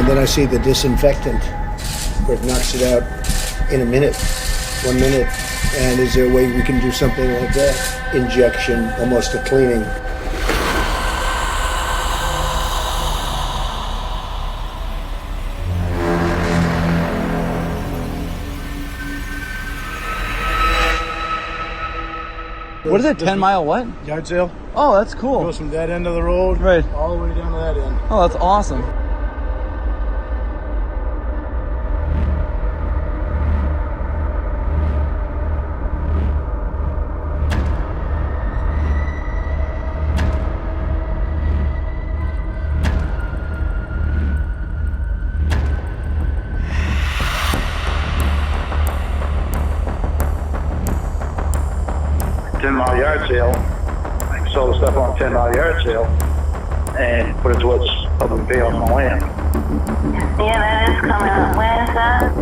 then I see the disinfectant where it knocks it out in a minute, 1 minute. And is there a way we can do something like that? Injection, almost a cleaning. What is it, 10-mile what? Yard sale. Oh, that's cool. Goes from that end of the road right all the way down to that end. Oh, that's awesome. $10-mile yard sale. I can sell the stuff on a 10-mile yard sale and put it towards helping pay off my land. Yeah, that is coming up. When is that?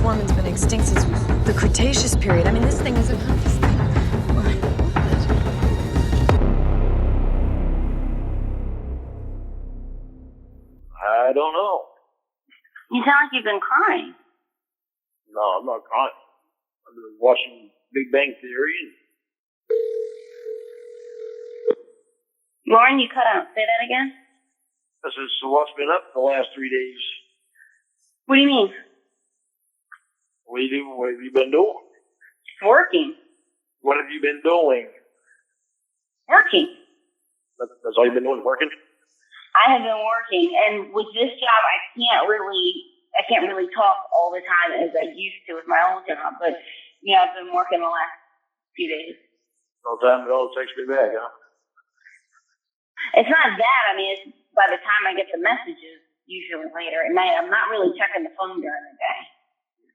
Forman's been extinct since the Cretaceous period. I mean, this thing is a... I don't know. You sound like you've been crying. No, I'm not crying. I've been watching Big Bang Theory. Lauren, you cut out. Say that again? This is what's been up the last 3 days. What do you mean? What have you been doing? Working. What have you been doing? Working. That's all you've been doing, working? I have been working, and with this job, I can't really talk all the time as I used to with my old job. But yeah, I've been working the last few days. No time at all to text me back, huh? It's not that. I mean, it's by the time I get the messages, usually later at night. I'm not really checking the phone during the day.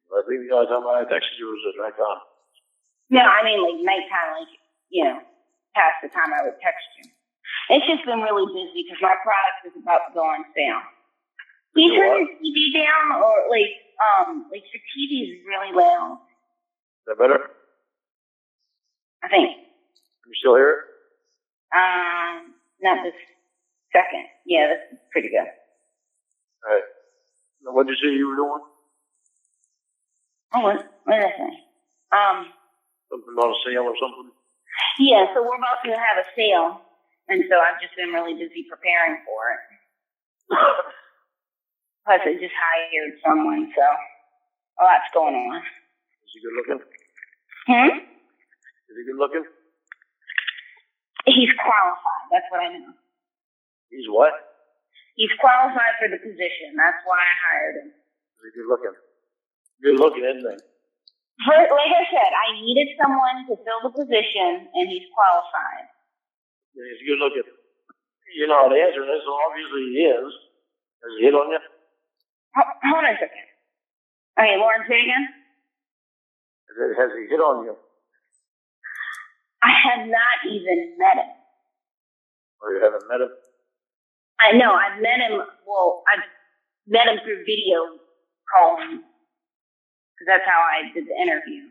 I think the only time I texted you was at nighttime. No, I mean like nighttime, like, past the time I would text you. It's just been really busy because my product is about to go on sale. Can you turn your TV down, or like your TV is really loud? Is that better? I think. Can you still hear it? Not this second. Yeah, this is pretty good. All right. Now, what did you say you were doing? Oh, what did I say? Something about a sale or something? Yeah, so we're about to have a sale, and so I've just been really busy preparing for it. Plus, I just hired someone, so a lot's going on. Is he good looking? Is he good looking? He's qualified, that's what I know. He's what? He's qualified for the position, that's why I hired him. Is he good looking? Good looking, isn't he? Like I said, I needed someone to fill the position, and he's qualified. Yeah, he's good looking. You know how to answer this, so obviously he is. Has he hit on you? Hold on a second. Okay, Lauren, say again? Has he hit on you? I have not even met him. Or you haven't met him? I know, I've met him, I've met him through video calling. Because that's how I did the interview.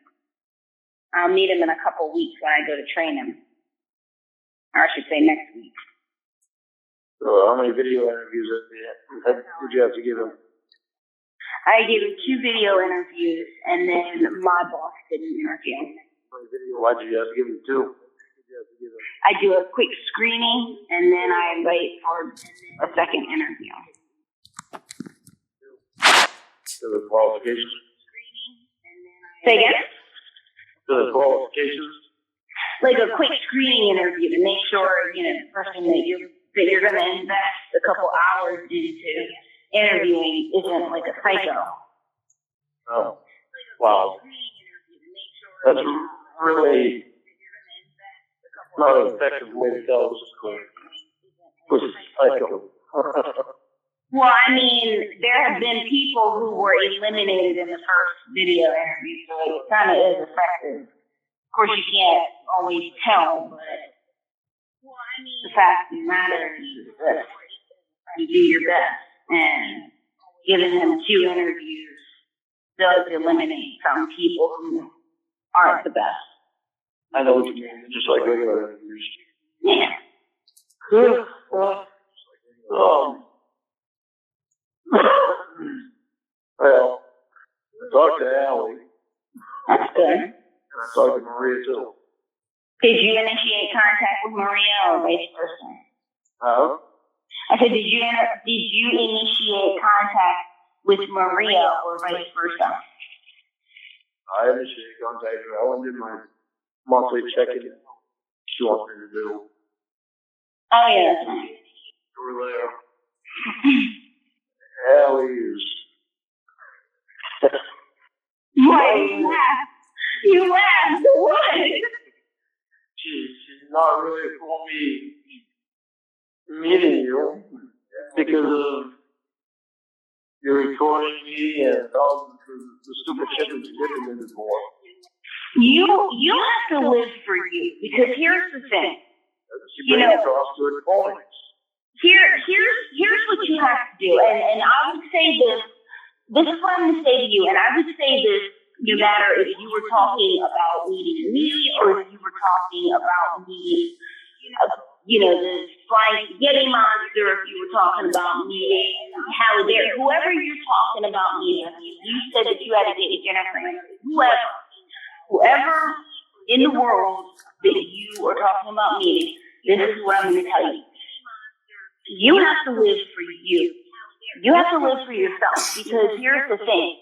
I'll meet him in a couple weeks when I go to train him. Or I should say next week. So how many video interviews did you have to give him? I gave him 2 video interviews, and then my boss did an interview. Why did you have to give him 2? I do a quick screening, and then I invite for a second interview. So the qualifications? Say again? The qualifications? Like a quick screening interview to make sure, the person that you're going to invest a couple hours into interviewing isn't like a psycho. Oh, wow. That's really not an effective way to tell who's a psycho. Well, I mean, there have been people who were eliminated in the first video interview, so it kind of is effective. Of course, you can't always tell, but the fact of the matter is that you do your best, and giving them 2 interviews does eliminate some people who aren't the best. I know what you mean. Just like regular interviews. Yeah. Good. Well, I talked to Allie, That's good. and I talked to Maria too. Did you initiate contact with Maria or vice versa? Huh? I said, did you initiate contact with Maria or vice versa? I initiated contact with Ellen, did my monthly check-in. She wants me to do. Oh, yeah, that's right. Over there. Allie is. Why you laugh? You laugh. What? She's not really for me meeting you because of you recording me and all the stupid shit that you did in before. You have to live for you, because here's the thing. You know, across good points. Here's what you have to do, and I would say this is what I'm going to say to you, and I would say this no matter if you were talking about meeting me or if you were talking about meeting, the flying spaghetti monster, if you were talking about meeting Halle Berry, whoever you're talking about meeting, you said that you had to get Jennifer, whoever in the world that you are talking about meeting, this is what I'm going to tell you. You have to live for you. You have to live for yourself, because here's the thing.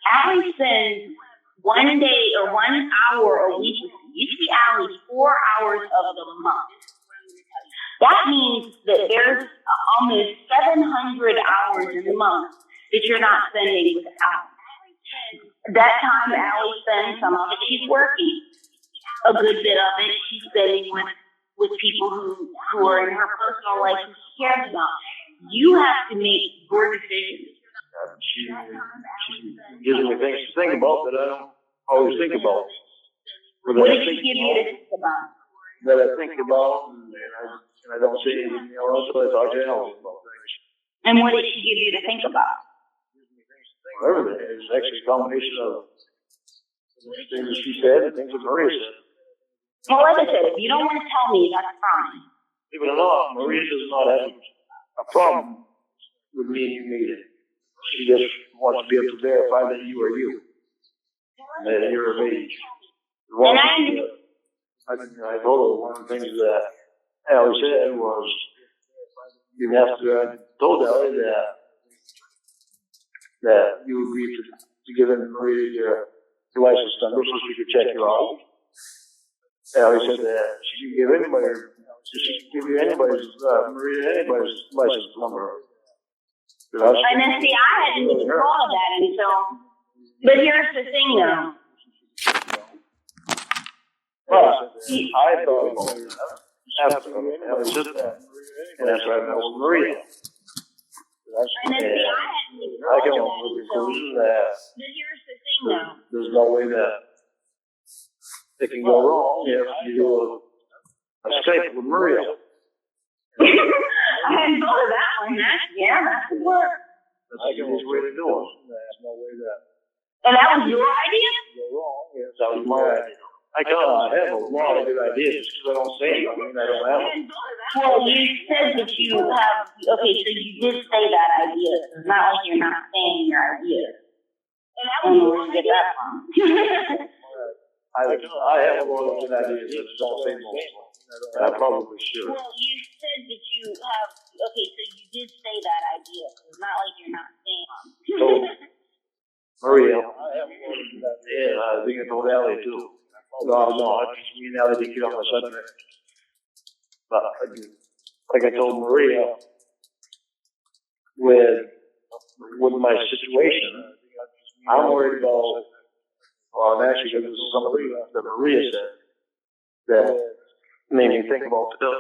Allie spends 1 day or 1 hour a week. You see Allie 4 hours of the month. That means that there's almost 700 hours in the month that you're not spending with Allie. That time Allie spends, some of it she's working. A good bit of it she's spending with people who are in her personal life who she cares about. You have to make your decisions. She gives me things to think about that I don't always think about. What did she give you to think about? That I think about, and I don't say anything else until I talk to Allie about things. And what did she give you to think about? Everything. It's actually a combination of things that she said and things that Maria said. Well, like I said, if you don't want to tell me, that's fine. Even though Maria does not have a problem with me and you meeting. She just wants to be able to verify that you are you. And that you're of age. I told her one of the things that Allie said was, you have to, I told Allie that you agreed to give Maria your license number so she could check you out. Allie said that she could give anybody, Maria anybody's license number. And then see, I hadn't even thought of that until, but here's the thing though. Well, I thought about it after Allie said that, and that's why I met with Maria. And then see, I hadn't even I thought came of up that with the until, conclusion that but here's the thing though. there's no way that it can go wrong if you do a Skype with Maria. I hadn't thought of that one. That could work. That's the easiest way to do it. There's no way that And that was your idea? go wrong. Yes, that was my idea. I have a lot of good ideas because I don't say anything. I don't have them. Well, you said that you have, okay, so you did say that idea. It's not like you're not saying your idea. And that was where you get that from. I have a lot of good ideas. I just don't say most of them. I probably should. Well, you said that you have, okay, so you did say that idea. It's not like you're not saying them. So, Maria, and I think I told Allie too. No, me and Allie didn't get on the subject. But like I told Maria, with my situation, I'm worried about, well, actually, this is something that Maria said that made me think about Phil.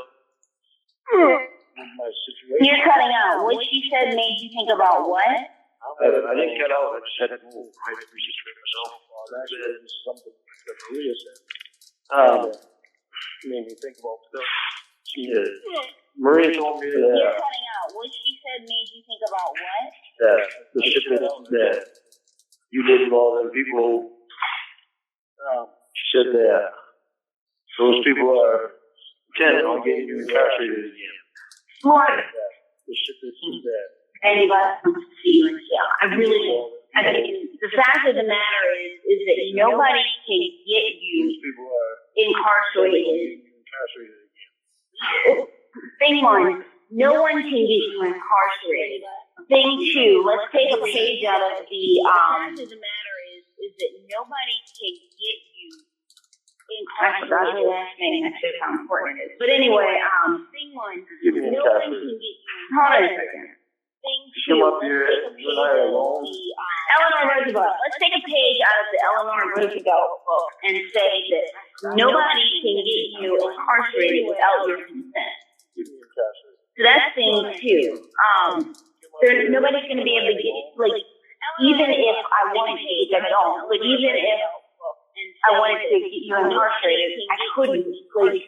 my situation. You're cutting out. What she said made you think about what? I didn't cut out. I just had to move. I had to research myself. That is something that Maria said. Made me think about stuff. She did. Maria told me You're that, cutting out. What she said made you think about what? that the shit that you did with all them people, she said that those people are intent on getting you incarcerated again. What? The shit that she said. Anybody wants to see you in jail. I mean, the fact of the matter is that nobody can get you Those people are incarcerated. getting you incarcerated again. Thing one, no one can get you incarcerated. Thing two, let's take a page out of the fact of the matter is that nobody can get you incarcerated. I forgot the last name. That's just how important it is. But anyway, thing one, no one can get you. Hold on a second. Thing two, Come up let's here, take a you page and I out alone. of the Eleanor Roosevelt. Let's take a page out of the Eleanor Roosevelt book and say that nobody can get you incarcerated without your consent. So that's thing two. Nobody's going to be able to get, like, even if I wanted to, which I don't, but even if I wanted to get you incarcerated, I couldn't, like,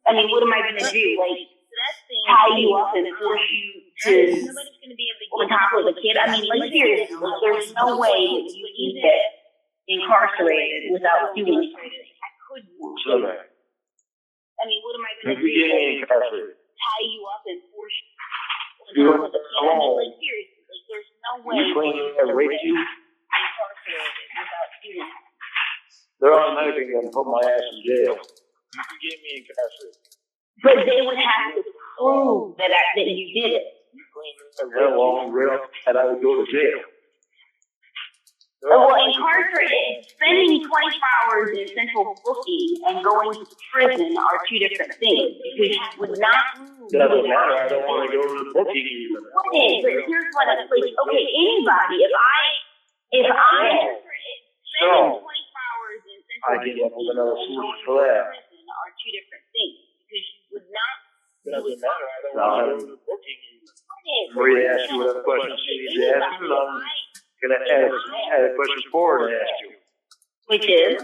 I mean, what am I going to do? Like, tie you up and force you to on top of a kid? I mean, like, seriously, there's no way that you can get incarcerated without doing something. I couldn't. So that. I mean, what am I going to If we do? get me incarcerated, Tie you up and force you you on top of a kid? I mean, like, seriously, like, there's no way you claim I raped you, incarcerated without doing that. they're automatically going to put my ass in jail. You can get me incarcerated. But they would have to prove that you did it. You claim I ran along rail and I would go to jail. Well, incarcerated, spending 24 hours in central booking and going to prison are two different things. Because you would not. Doesn't matter. I don't want to go to the booking even. What is? But here's what I'm like. Okay, anybody. If I spending 24 hours in central I get booking another and solution going for to that. prison are two different things. Because you would not. Doesn't matter. I don't want to go to the booking even. Maria asked you whatever questions she needs to ask you, and I'm going to add a question for her to ask you. Which is?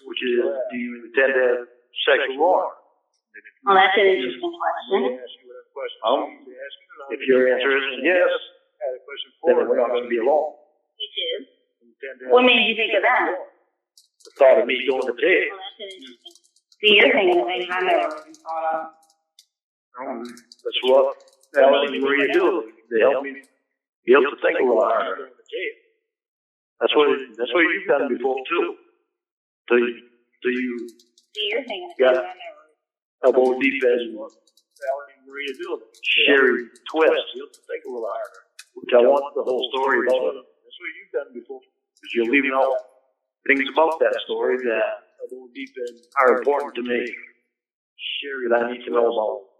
Which is, do you intend to have sexual harm? Well, that's an interesting question. If your answer is yes, then we're not going to be alone. Which is? What made you think of that? The thought of me going to jail. Well, that's an interesting. See, you're thinking of things I never even thought of. That's what Alan and Maria do. They help me. You have to think a little harder. That's what you've done before too. Do you See, you're thinking of got things I never. elbow deep as Alan and Maria do? Sherry twist. You have to think a little harder. Which I want the whole story about it. That's what you've done before. Because you're leaving out things about that story that are important to me. Sherry, that I need to know about.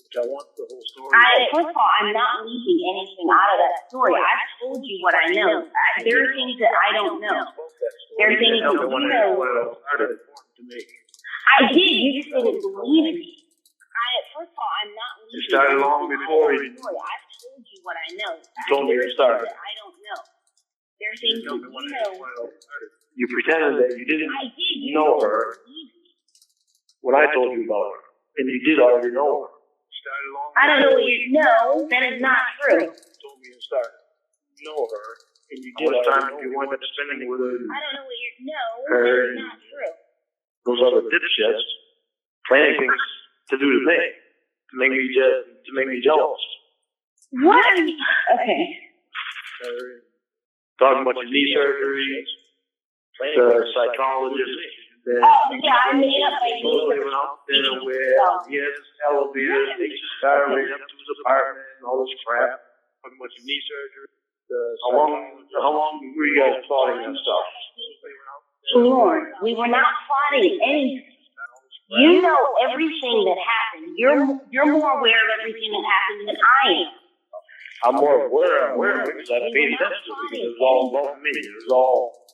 I want the whole story. First of all, I'm not leaving anything out of that story. I've told you what I know. There are things that I don't know. There are things that you know. I did. You just didn't believe me. First of all, I'm not leaving. You started long before you. I've told you what I know. You told me you started. I don't know. There are things that you know. You pretended that you didn't I did. You know her when I told you about her, and you did already know her. I don't know what you know. That is not true. Told me to start know her, and you did. How much time you went spending with her? I don't know what you know. Her. That is not true. Those other dipshits planning things to do to me, to make me jealous. What? Okay. Talking about your knee surgery, the psychologist. Oh, yeah, I made up my Totally went out there where he has his elevator, takes his car right up to his apartment, and all this crap. Talking about your knee surgery. How long were you guys plotting that stuff? Lorne, we were not plotting anything. You know everything that happened. You're more aware of everything that happened than I am. I'm more aware of it because I paid attention to it because it was all about me. It was all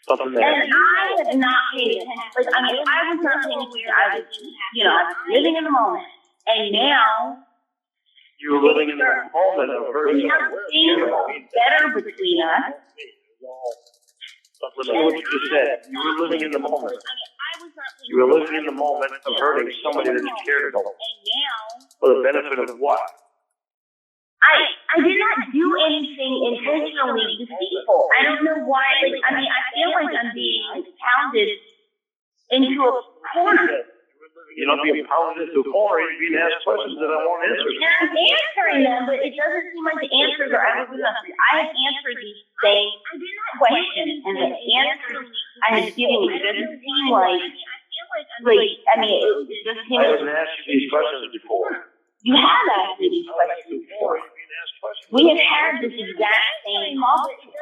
something that. And I have not paid attention. Like, I mean, I was not paying attention. I was, I was living in the moment. And now, You're living in the moment of hurting now things are better between us. Listen to what you just said. You were living in the moment. I was not You were living in the moment of hurting somebody that you cared about. And now, For the benefit of what? I did not do anything intentionally deceitful. I don't know why. Like, I mean, I feel like I'm being pounded into a corner. You're not being pounded into a corner. You're being asked questions that I won't answer. And I'm answering them, but it doesn't seem like the answers are ever good enough. I have answered these same questions, and the answers I have given you doesn't seem like, I mean, it doesn't seem I like haven't asked you these questions before. you have asked me these questions before. We have had this exact same conversation.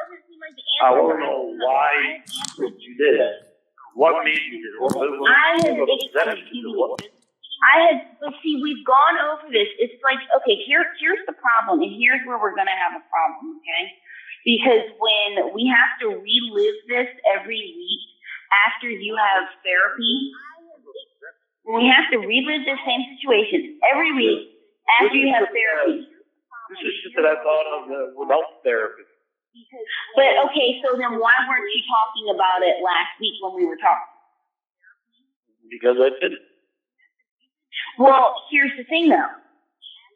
I want to know why you did it. What made you do it? But see, we've gone over this. It's like, okay, here's the problem, and here's where we're going to have a problem, okay? Because when we have to relive this every week after you have therapy, when we have to relive the same situation every week after you have therapy. This is shit that I thought of without therapy. But okay, so then why weren't you talking about it last week when we were talking? Because I didn't. Well, here's the thing though.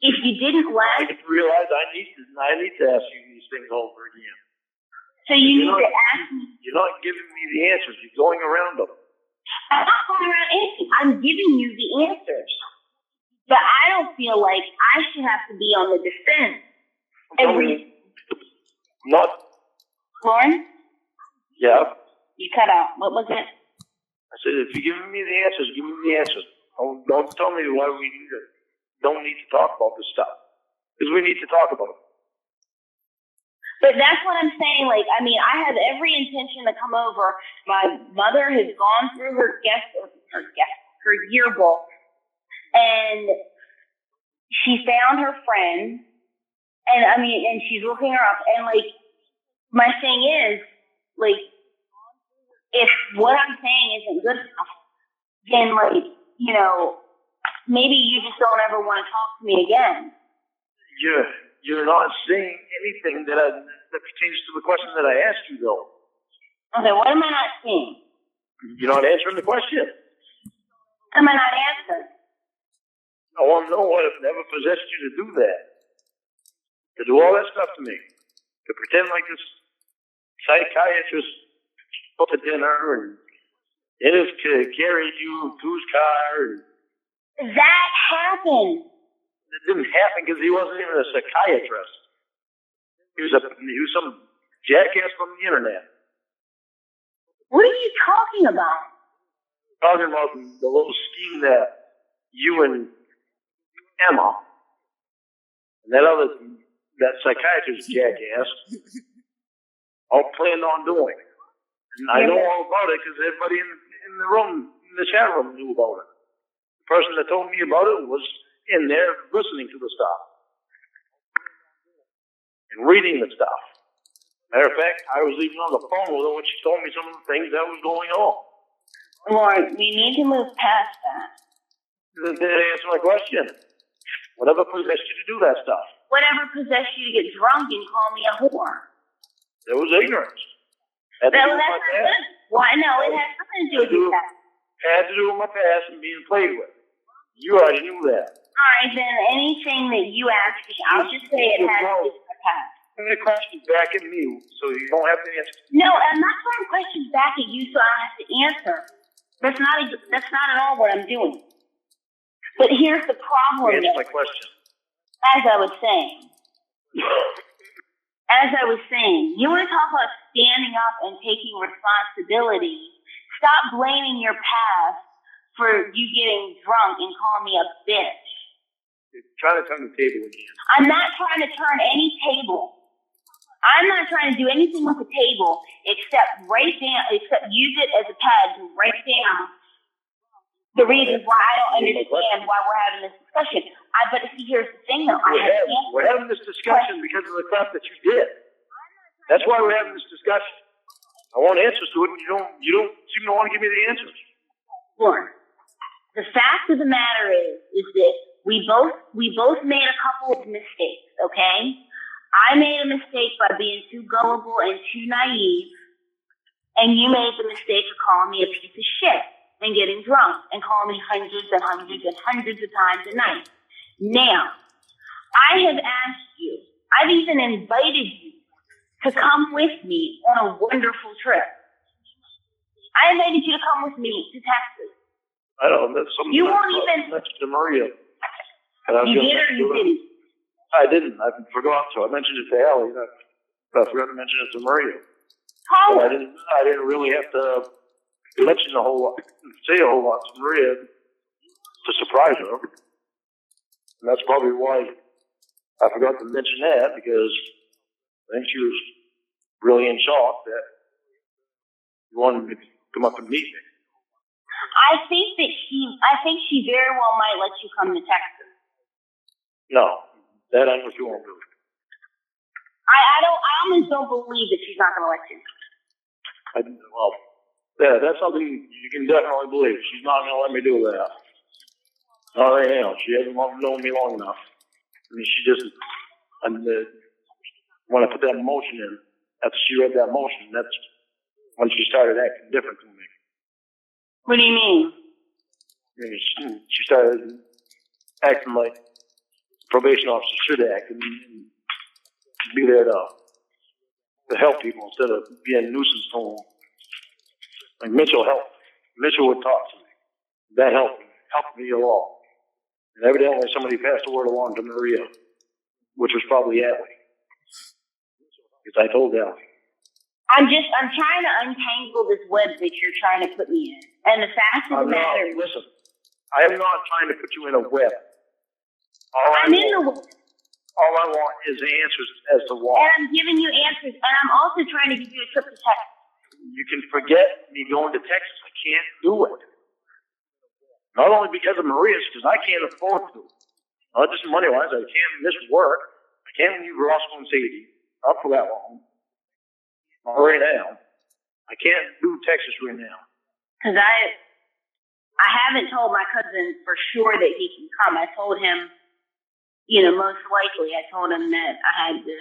If you didn't I last, just realized I need to ask you these things over again. so you need to ask me. You're not giving me the answers. You're going around them. I'm not going around answering. I'm giving you the answers. But I don't feel like I should have to be on the defense. Not. Lorne? Yeah. You cut out. What was it? I said, if you're giving me the answers, give me the answers. Don't tell me why we don't need to talk about this stuff. Because we need to talk about it. But that's what I'm saying. Like, I mean, I have every intention to come over. My mother has gone through her yearbook, and she found her friend, and she's looking her up. And like, my thing is, like, if what I'm saying isn't good enough, then like, you know, maybe you just don't ever want to talk to me again. You're not saying anything that pertains to the question that I asked you, though. Okay, what am I not saying? You're not answering the question. Am I not answering? I want to know what ever possessed you to do that. To do all that stuff to me. To pretend like this psychiatrist put to dinner and carried you to his car. And that happened. It didn't happen because he wasn't even a psychiatrist. He was some jackass from the internet. What are you talking about? Talking about the little scheme that you and Emma and that psychiatrist jackass all planned on doing. And I know all about it because everybody in the room, in the chat room, knew about it. The person that told me about it was in there listening to the stuff and reading the stuff. Matter of fact, I was even on the phone with her when she told me some of the things that was going on. Lord, we need to move past that. Didn't answer my question. Whatever possessed you to do that stuff? Whatever possessed you to get drunk and call me a whore? There was ignorance. Had to do with my past. Why? No, it has nothing to do with your past. Had to do with my past and being played with. You already knew that. All right, then anything that you ask me, I'll just say it has to do with my past. I'm going to question back at me so you don't have to answer. No, I'm not throwing questions back at you so I don't have to answer. That's not at all what I'm doing. But here's the problem. Answer my question. As I was saying, you want to talk about standing up and taking responsibility. Stop blaming your past for you getting drunk and calling me a bitch. You're trying to turn the table again. I'm not trying to turn any table. I'm not trying to do anything with the table except use it as a pad to write down the reasons why I don't understand why we're having this discussion. But see, here's the thing though. We're having this discussion because of the crap that you did. That's why we're having this discussion. I want answers to it, and you don't seem to want to give me the answers. Lorne, the fact of the matter is that we both made a couple of mistakes, okay? I made a mistake by being too gullible and too naive, and you made the mistake of calling me a piece of shit and getting drunk and calling me hundreds and hundreds and hundreds of times a night. Now, I have asked you, I've even invited you to come with me on a wonderful trip. I invited you to come with me to Texas. I don't know. That's something You won't even. mentioned to Maria. You did or you didn't? I didn't. I forgot to. I mentioned it to Allie. I forgot to mention it to Maria. Call her. I didn't really have to mention a whole lot, say a whole lot to Maria to surprise her. And that's probably why I forgot to mention that, because I think she was really in shock that you wanted me to come up and meet me. I think she very well might let you come to Texas. No, that I know she won't do. I almost don't believe that she's not going to let you. Well, yeah, that's something you can definitely believe. She's not going to let me do that. Not right now. She hasn't known me long enough. I mean, she just, when I put that motion in, after she read that motion, that's when she started acting different to me. What do you mean? I mean, she started acting like a probation officer should act and be there to help people instead of being a nuisance to them. Like Mitchell would talk to me. That helped me a lot. And evidently somebody passed the word along to Maria, which was probably Allie. Because I told Allie. I'm trying to untangle this web that you're trying to put me in. And the fact of the matter is... Listen, I am not trying to put you in a web. I'm in the web. All I want is answers as to why. And I'm giving you answers, and I'm also trying to give you a trip to Texas. You can forget me going to Texas. I can't do it. Not only because of Maria's, because I can't afford to. Not just money-wise, I can't miss work. I can't leave Roscoe and Sadie up for that long. Not right now. I can't do Texas right now. Because I haven't told my cousin for sure that he can come. I told him, most likely, I told him that I had to,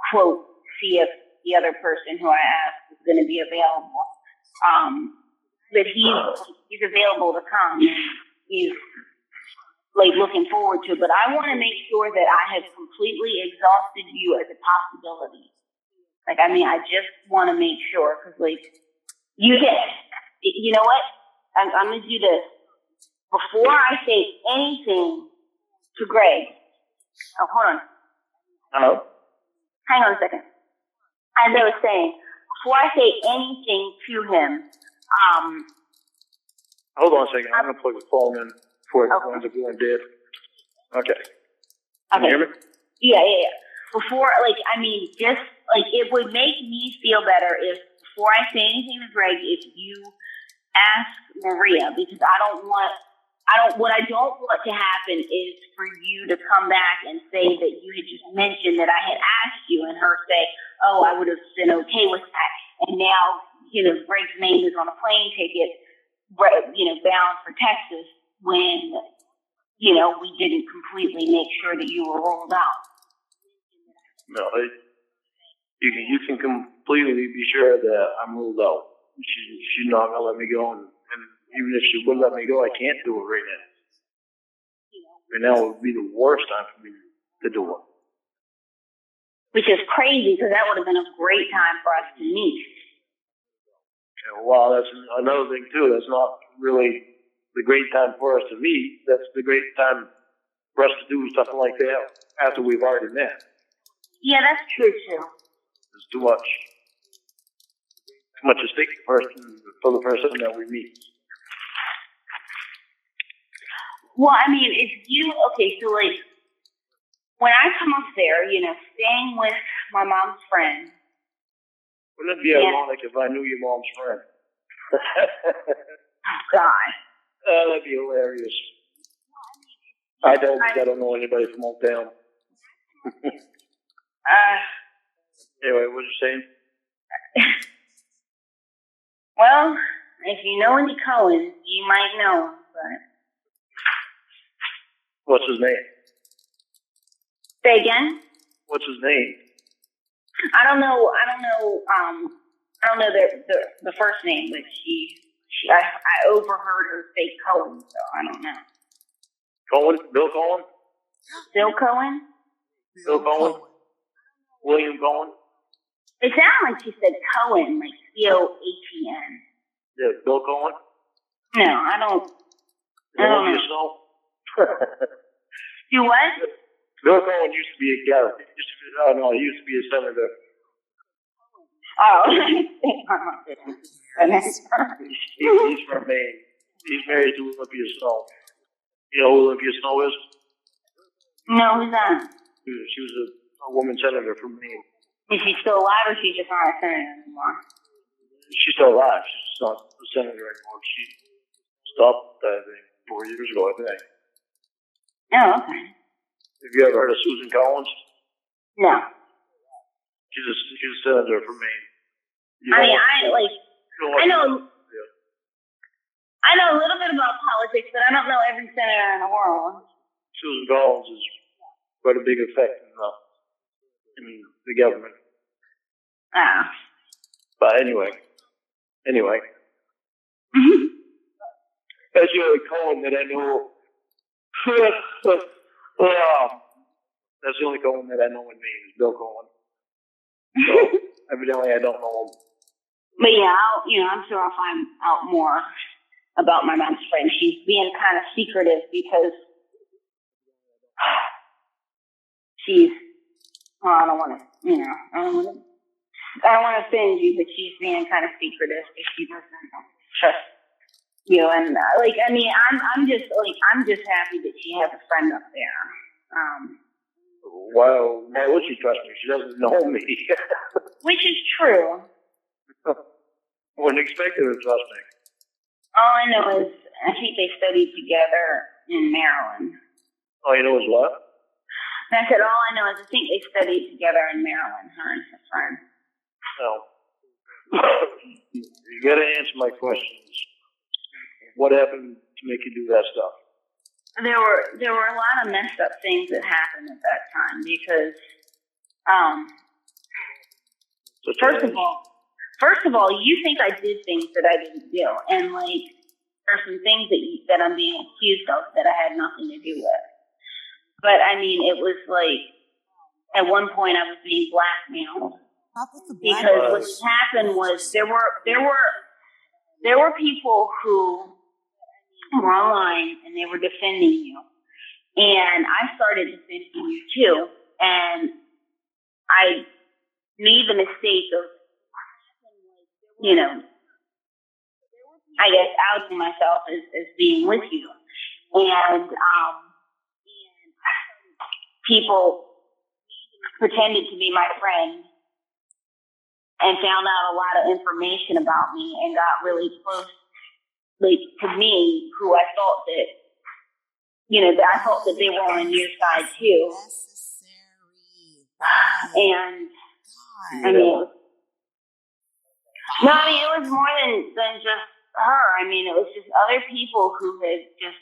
quote, see if the other person who I asked was going to be available. But he's available to come. He's looking forward to it. But I want to make sure that I have completely exhausted you as a possibility. I just want to make sure, because you know what? I'm going to do this. Before I say anything to Greg. Oh, hold on. Hello? Hang on a second. As I was saying, before I say anything to him, hold on a second. I'm going to plug the phone in before it winds up going dead. Okay. Can you hear me? Yeah. Before, it would make me feel better if, before I say anything to Greg, if you ask Maria, because what I don't want to happen is for you to come back and say that you had just mentioned that I had asked you, and her say, oh, I would have been okay with that. And now, Greg's name is on a plane ticket, bound for Texas when, we didn't completely make sure that you were rolled out. No, you can completely be sure that I'm ruled out. She's not going to let me go, and even if she would let me go, I can't do it right now. Right now would be the worst time for me to do it. Which is crazy, because that would have been a great time for us to meet. Yeah, well, that's another thing, too. That's not really the great time for us to meet. That's the great time for us to do something like that after we've already met. Yeah, that's true, too. There's too much at stake for the person that we meet. Well, if you, when I come up there, staying with my mom's friend. Wouldn't it be ironic if I knew your mom's friend? God. That'd be hilarious. I don't know anybody from Old Town. Anyway, what was you saying? Well, if you know any Cohens, you might know, but What's his name? Say again? What's his name? I don't know. I don't know the first name, but I overheard her say Cohen, so I don't know. Cohen? Bill Cohen? Bill Cohen? Bill Cohen? William Cohen? It sounded like she said Cohen, like Cohen. Yeah, Bill Cohen? No, I don't Olympia know. Snow? You what? Bill Cohen used to be a character. He used to be a senator. Oh. He's from Maine. He's married to Olympia Snow. You know who Olympia Snow is? No, who's that? She was a woman senator from Maine. Is she still alive or she's just not a senator anymore? She's still alive. She's not a senator anymore. She stopped, I think, 4 years ago, I think. Oh, okay. Have you ever heard of Susan Collins? No. She's a senator from Maine. I know a little bit about politics, but I don't know every senator in the world. Susan Collins is quite a big effect in the government. Ah. But anyway. Mm-hmm. That's the only Cohen that I know. That's the only Cohen that I know in Maine is Bill Cohen. So evidently I don't know him. But yeah, I'm sure I'll find out more about my mom's friend. She's being kind of secretive because I don't want to offend you, but she's being kind of secretive because she doesn't trust you. And I'm just happy that she has a friend up there. Well, why would she trust me? She doesn't know me. Which is true. Wouldn't expect her to trust me. All I know is I think they studied together in Maryland. All you know is what? And I said, all I know is I think they studied together in Maryland, her and her friend. No. You gotta answer my questions. What happened to make you do that stuff? There were a lot of messed up things that happened at that time because, first of all, you think I did things that I didn't do, and there are some things that I'm being accused of that I had nothing to do with. But I mean, it was at one point I was being blackmailed because what happened was there were people who were online and they were defending you, and I started defending you too, and I made the mistake of, I guess outing myself as being with you, and people pretended to be my friend and found out a lot of information about me and got really close, to me, who I thought that they were on your side too. And it was more than just her. I mean, it was just other people who had just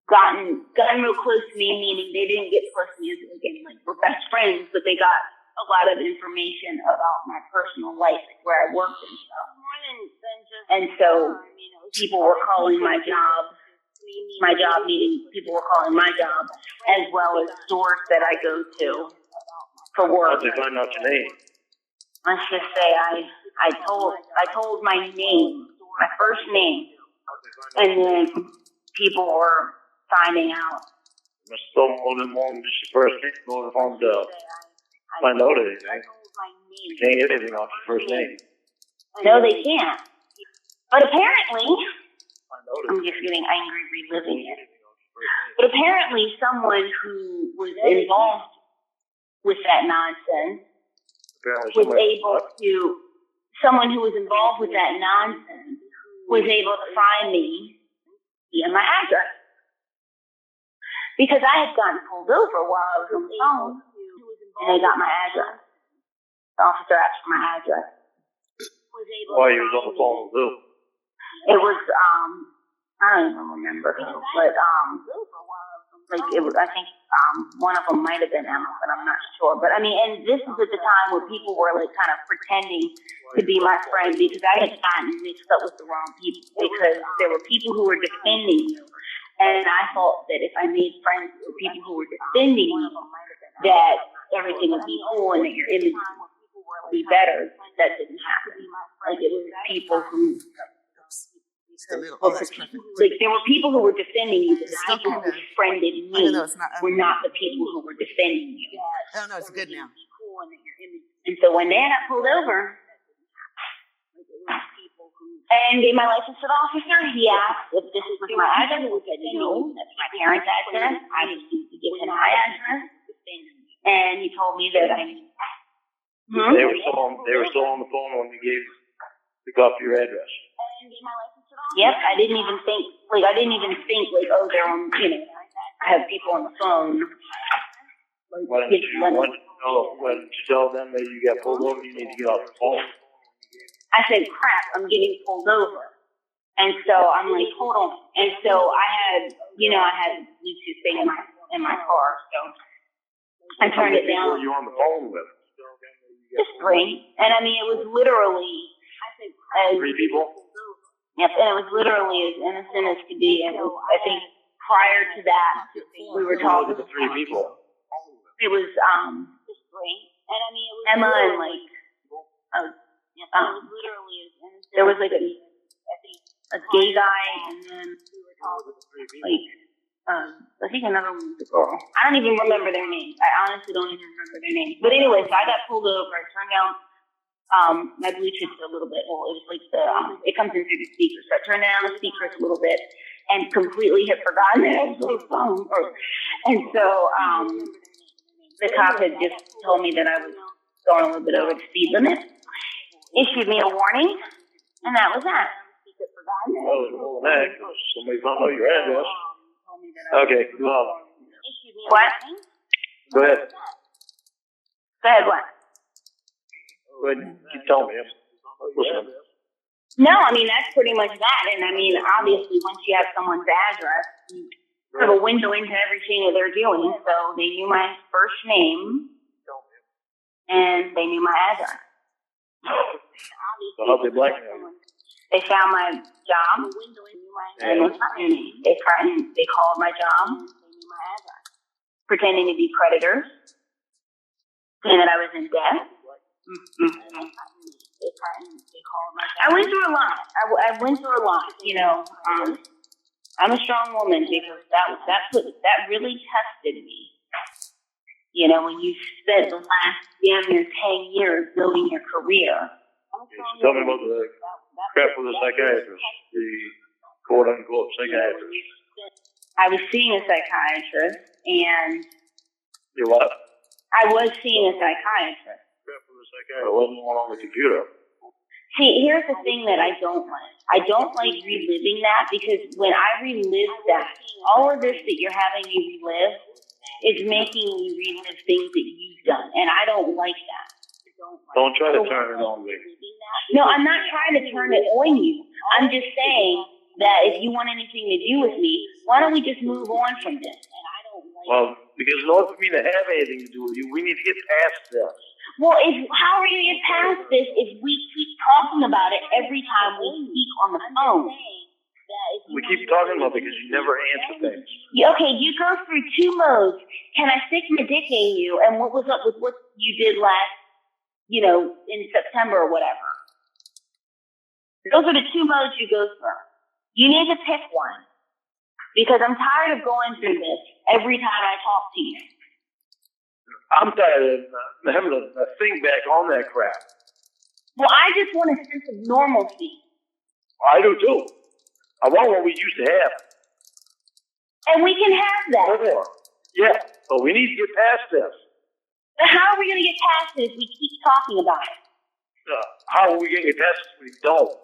gotten real close to me, meaning they didn't get close to me as again, we're best friends, but they got a lot of information about my personal life, where I worked and stuff. And so people were calling my job meaning people were calling my job, as well as stores that I go to for work. How'd they find out your name? Let's just say I told my name, my first name, and then people were finding out. Must have told more than one, just your first name, going home to find out anything. You can't get anything off your first name. No, they can't. But apparently, I'm just getting angry reliving it. But apparently someone who was involved with that nonsense someone who was involved with that nonsense was able to find me via my address. Because I had gotten pulled over while I was on the phone, and they got my address. The officer asked for my address. Why you was on the phone with who? It was, I don't even remember who, but Like it was, I think one of them might have been Emma, but I'm not sure. But I mean, and this is at the time where people were like kind of pretending to be my friend because I had gotten mixed up with the wrong people because there were people who were defending you, and I thought that if I made friends with people who were defending you, that everything would be cool and that your image would be better. That didn't happen. Like it was people who. Like there were people who were defending you, but the people who befriended me were not the people who were defending you. Oh no, it's good now. And so when they got pulled over, and gave my license to the officer, he asked if this was my address. I said no, that's my parents' address. I just need to give him my address, and he told me that I. They were still on the phone when you gave the cop your address. Yep, I didn't even think, oh, they're on, I have people on the phone. When did you tell them that you got pulled over, you need to get off the phone? I said, crap, I'm getting pulled over. And so I'm like, hold on. And so I had a Bluetooth thing in my car, so I turned it down. Who were you on the phone with? Just 3. And I mean, it was literally, 3 people? Yep, and it was literally as innocent as could be. And I think prior to that, we were talking. Who were the 3 people? It was just 3, and I mean it was Emma and like there was like a gay guy, and then like I think another one was a girl. I don't even remember their names. I honestly don't even remember their names. But anyway, so I got pulled over. I turned down. My Bluetooth a little bit. Well, it was like it comes in through the speakers. So I turned down the speakers a little bit and completely had forgotten that I was on the phone. And so, the cop had just told me that I was going a little bit over the speed limit, issued me a warning, and that was that. Oh, heck, somebody found out your address. Okay, well. What? Go ahead. Go ahead, what? Go ahead, keep telling me. Listen. No, I mean, that's pretty much that. And I mean, obviously, once you have someone's address, you have a window into everything that they're doing. So they knew my first name, and they knew my address. So how'd they blackmail you? They found my job, and they called my job, pretending to be creditors, saying that I was in debt. I went through a lot. I went through a lot, I'm a strong woman because that really tested me. When you spent the last damn near 10 years building your career. Tell me about the crap with the psychiatrist, the quote-unquote psychiatrist. I was seeing a psychiatrist, and... You what? I was seeing a psychiatrist. It wasn't one on the computer. See, here's the thing that I don't like. I don't like reliving that because when I relive that, all of this that you're having me relive is making me relive things that you've done, and I don't like that. Don't try to turn it on me. No, I'm not trying to turn it on you. I'm just saying that if you want anything to do with me, why don't we just move on from this? Well, because in order for me to have anything to do with you, we need to get past this. Well, how are we going to get past this if we keep talking about it every time we speak on the phone? We keep talking about it because you never answer things. Okay, you go through 2 modes. Can I stick my dick in you? And what was up with what you did last, in September or whatever? Those are the 2 modes you go through. You need to pick one. Because I'm tired of going through this every time I talk to you. I'm tired of having to think back on that crap. Well, I just want a sense of normalcy. I do too. I want what we used to have. And we can have that. More. Yeah, but we need to get past this. But how are we going to get past it if we keep talking about it? How are we going to get past it if we don't?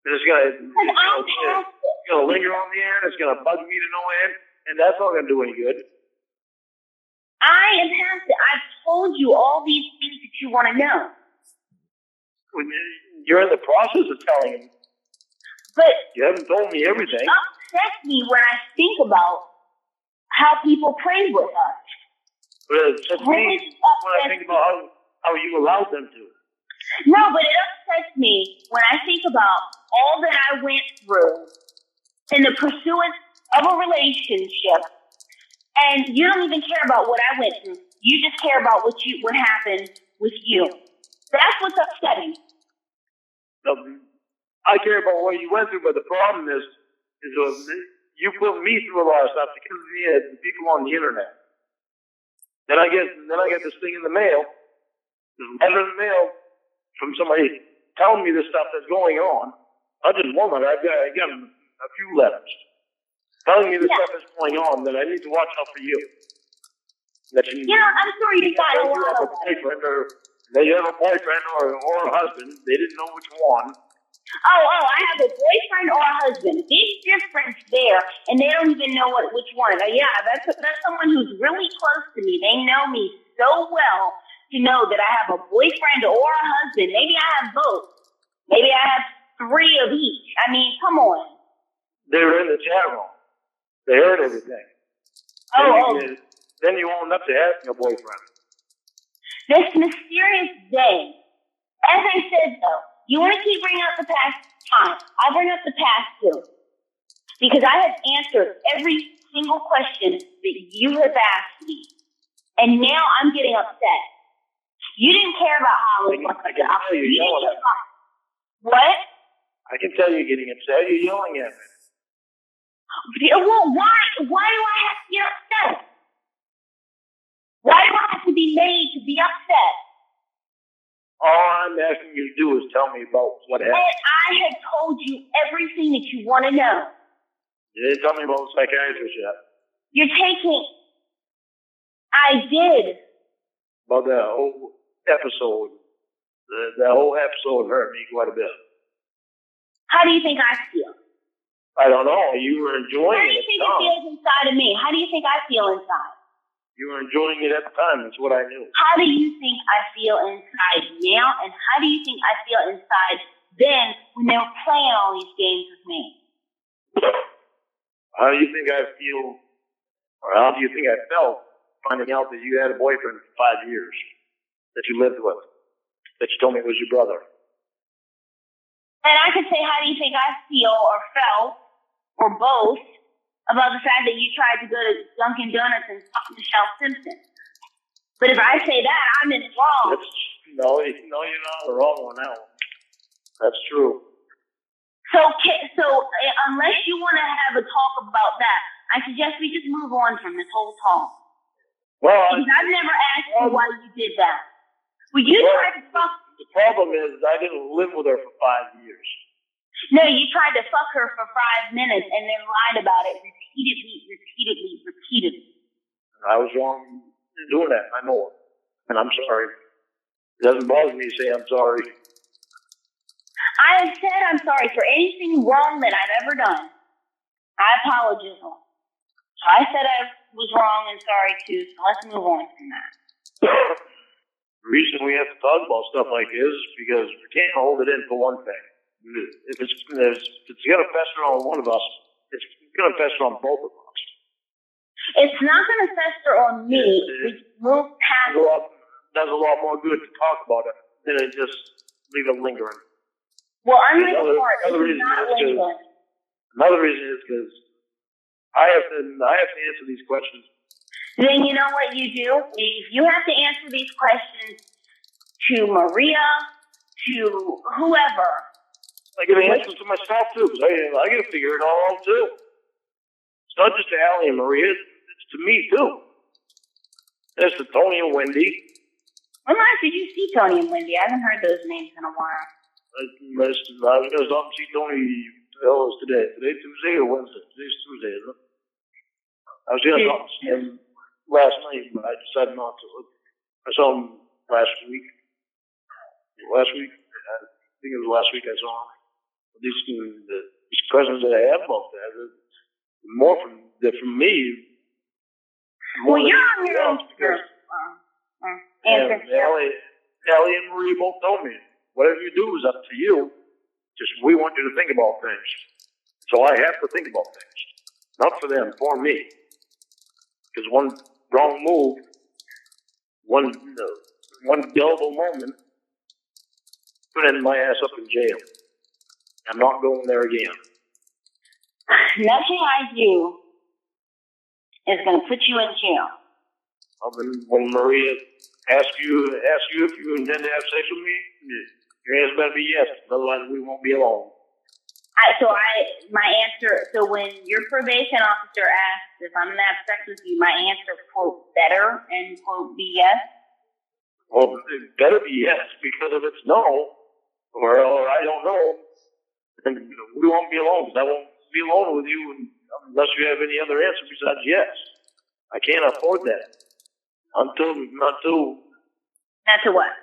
It's gonna linger on the air, and it's gonna bug me to no end, and that's not gonna do any good. I am past it. I've told you all these things that you want to know. You're in the process of telling me. But you haven't told me everything. It upsets me when I think about how people pray with us. But it's just me when I think about how you allowed them to. No, but it upsets me when I think about all that I went through in the pursuance of a relationship, and you don't even care about what I went through. You just care about what happened with you. That's what's upsetting. I care about what you went through, but the problem is you put me through a lot of stuff because of the people on the internet. Then I get this thing in the mail, this letter in the mail from somebody telling me this stuff that's going on. Not just one letter, I've got a few letters telling me this stuff that's going on, that I need to watch out for you. That you, I'm sure you got a lot of boyfriend or that you have a boyfriend or a husband. They didn't know which one. Oh, I have a boyfriend or a husband. Big difference there, and they don't even know which one. Yeah, that's someone who's really close to me. They know me so well to know that I have a boyfriend or a husband. Maybe I have both. Maybe I have 3 of each. I mean, come on. They were in the chat room. They heard everything. Then you own up to having a boyfriend. This mysterious day. As I said, though, you want to keep bringing up the past time. I'll bring up the past, too. Because I have answered every single question that you have asked me. And now I'm getting upset. You didn't care about how I was I can tell you're yelling at me. What? I can tell you're getting upset. You're yelling at me. Well, why? Why do I have to get upset? Why do I have to be made to be upset? All I'm asking you to do is tell me about what happened. And I have told you everything that you want to know. You didn't tell me about the psychiatrist yet. You're taking... I did. About that whole episode. That whole episode hurt me quite a bit. How do you think I feel? I don't know. You were enjoying it. How do you think it feels inside of me? How do you think I feel inside? You were enjoying it at the time. That's what I knew. How do you think I feel inside now? And how do you think I feel inside then when they were playing all these games with me? How do you think I feel, or how do you think I felt finding out that you had a boyfriend for 5 years that you lived with, that you told me was your brother? And I could say, how do you think I feel or felt, or both, about the fact that you tried to go to Dunkin' Donuts and fuck Michelle Simpson? But if I say that, I'm in the wrong. No, you're not the wrong one now. That's true. So unless you want to have a talk about that, I suggest we just move on from this whole talk. Well, because I've never asked you why you did that. Well, you tried to fuck. The problem is I didn't live with her for 5 years. No, you tried to fuck her for 5 minutes and then lied about it repeatedly. I was wrong in doing that. I know it. And I'm sorry. It doesn't bother me to say I'm sorry. I have said I'm sorry for anything wrong that I've ever done. I apologize. So I said I was wrong and sorry too, so let's move on from that. The reason we have to talk about stuff like this is because we can't hold it in for one thing. If it's going to fester on one of us, it's going to fester on both of us. It's not going to fester on me. We move past it. Does a lot more good to talk about it than it just leave it lingering. Well, I'm going to part. It's not lingering. Another reason is because I have to answer these questions. Then you know what you do? If you have to answer these questions to Maria, to whoever. I got to answer to myself too, because I got to figure it all out too. It's not just to Allie and Maria, it's to me too. It's to Tony and Wendy. When last did you see Tony and Wendy? I haven't heard those names in a while. I was going to see Tony. The hell is today? Today Tuesday or Wednesday? Today's Tuesday, isn't it? I was going to talk to him last night, but I decided not to. I saw him last week. I think it was last week I saw him. These questions that I have about that, more from me. Well, you're on your own. Allie and Marie both told me, whatever you do is up to you. Just we want you to think about things. So I have to think about things. Not for them, for me. Because one wrong move, one gullible moment, put end my ass up in jail. I'm not going there again. Nothing I do is going to put you in jail. When Maria asks you if you intend to have sex with me, your answer better be yes. Otherwise, we won't be alone. My answer, so when your probation officer asks if I'm going to have sex with you, my answer, quote, better, end quote, be yes? Well, it better be yes, because if it's no, or I don't know, then we won't be alone. I won't be alone with you unless you have any other answer besides yes. I can't afford that. Until what?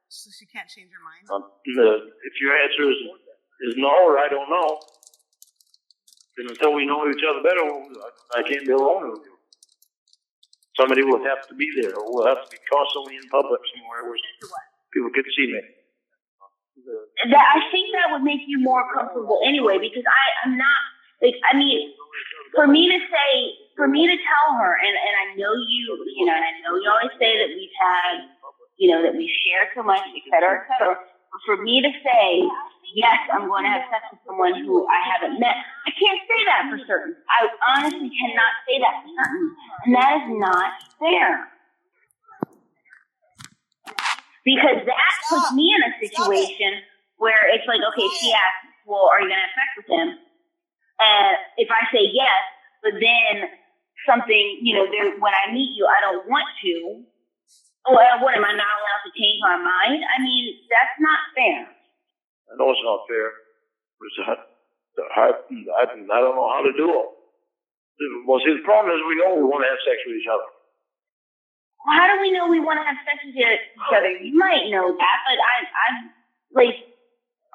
So she can't change her mind? If your answer is no or I don't know, then until we know each other better, I can't be alone with you. Somebody will have to be there, or we'll have to be constantly in public somewhere where people can see me. I think that would make you more comfortable anyway, because I'm not, for me to tell her, and I know and I know you always say that we've had, that we share so much, et cetera, but for me to say, yes, I'm going to have sex with someone who I haven't met, I can't say that for certain. I honestly cannot say that for certain, and that is not fair. Because that puts me in a situation where it's like, okay, she asks, well, are you going to have sex with him? And if I say yes, but then something, when I meet you, I don't want to, what, am I not allowed to change my mind? I mean, that's not fair. I know it's not fair. I don't know how to do it. Well, see, the problem is we know we want to have sex with each other. Well, how do we know we want to have sex with each other? You might know that, but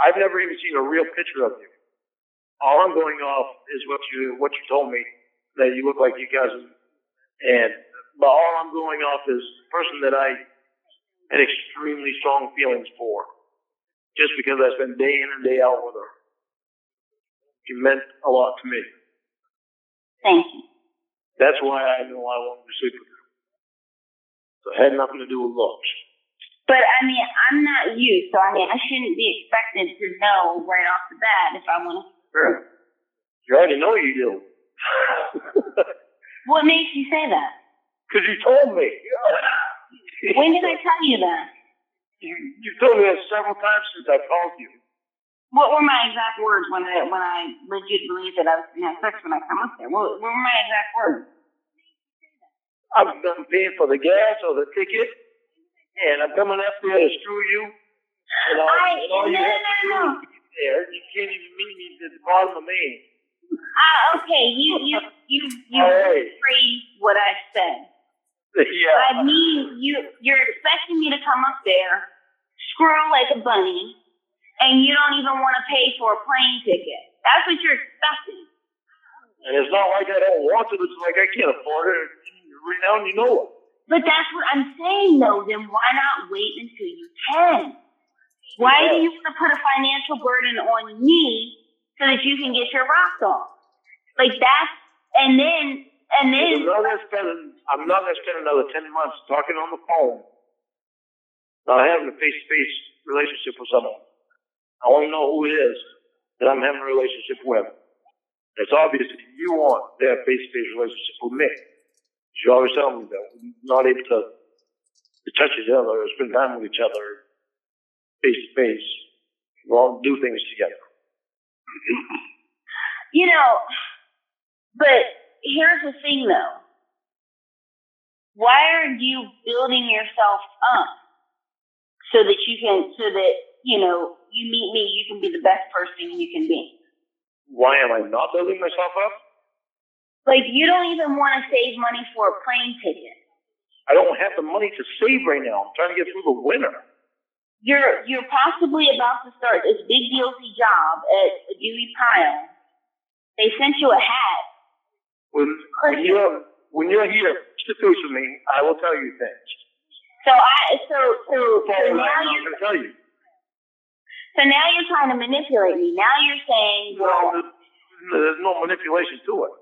I've never even seen a real picture of you. All I'm going off is what you told me, that you look like you guys, but all I'm going off is the person that I had extremely strong feelings for, just because I spent day in and day out with her. She meant a lot to me. Thank you. That's why I know I wanted to sleep with her. So it had nothing to do with looks. But, I'm not you, so, I shouldn't be expected to know right off the bat if I want to screw. You already know you do. What makes you say that? Because you told me. When did I tell you that? You told me that several times since I called you. What were my exact words when I legit believed that I was going to have sex when I come up there? What were my exact words? I'm paying for the gas or the ticket, and I'm coming up there to screw you. And all you have to do is get there. You can't even meet me at the bottom of Maine. Okay, you right. rephrased what I said. Yeah. I mean, you're expecting me to come up there, squirrel like a bunny, and you don't even want to pay for a plane ticket. That's what you're expecting. And it's not like I don't want to. It's like I can't afford it. Right now, you know it. But that's what I'm saying, though. Then why not wait until you can? Why do you want to put a financial burden on me so that you can get your rocks off? And then. I'm not going to spend another 10 months talking on the phone, not having a face-to-face relationship with someone. I want to know who it is that I'm having a relationship with. It's obvious that you want to have a face-to-face relationship with me. You always tell me that we're not able to touch each other or spend time with each other face-to-face. We all do things together. But here's the thing, though. Why are you building yourself up so that you meet me, you can be the best person you can be? Why am I not building myself up? You don't even want to save money for a plane ticket. I don't have the money to save right now. I'm trying to get through the winter. You're possibly about to start this big DLC job at a Dewey Pile. They sent you a hat. When you're here face to face with me, I will tell you things. So now you're tell you. So now you're trying to manipulate me. Now you're saying, there's no manipulation to it.